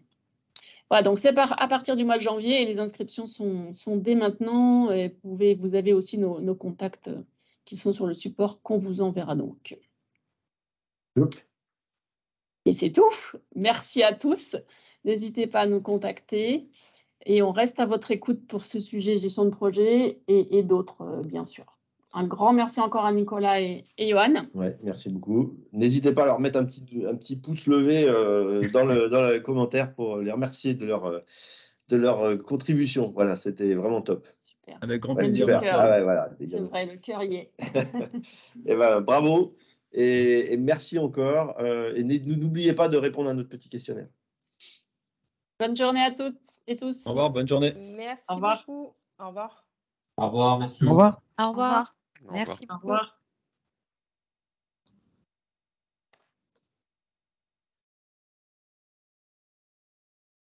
Voilà, donc c'est à partir du mois de janvier et les inscriptions sont dès maintenant. Et vous avez aussi nos contacts qui sont sur le support qu'on vous enverra donc. Et c'est tout. Merci à tous. N'hésitez pas à nous contacter. Et on reste à votre écoute pour ce sujet gestion de projet et d'autres, bien sûr. Un grand merci encore à Nicolas et Johan. Ouais, merci beaucoup. N'hésitez pas à leur mettre un petit pouce levé dans le commentaire pour les remercier de leur contribution. Voilà, c'était vraiment top. Super. Avec grand plaisir. Voilà, c'est vrai, le cœur y est. Et bravo. Et merci encore. Et n'oubliez pas de répondre à notre petit questionnaire. Bonne journée à toutes et tous. Au revoir, bonne journée. Merci Au revoir. beaucoup. Au revoir. Au revoir, merci. Au revoir. Au revoir. Au revoir. Merci beaucoup. Au revoir.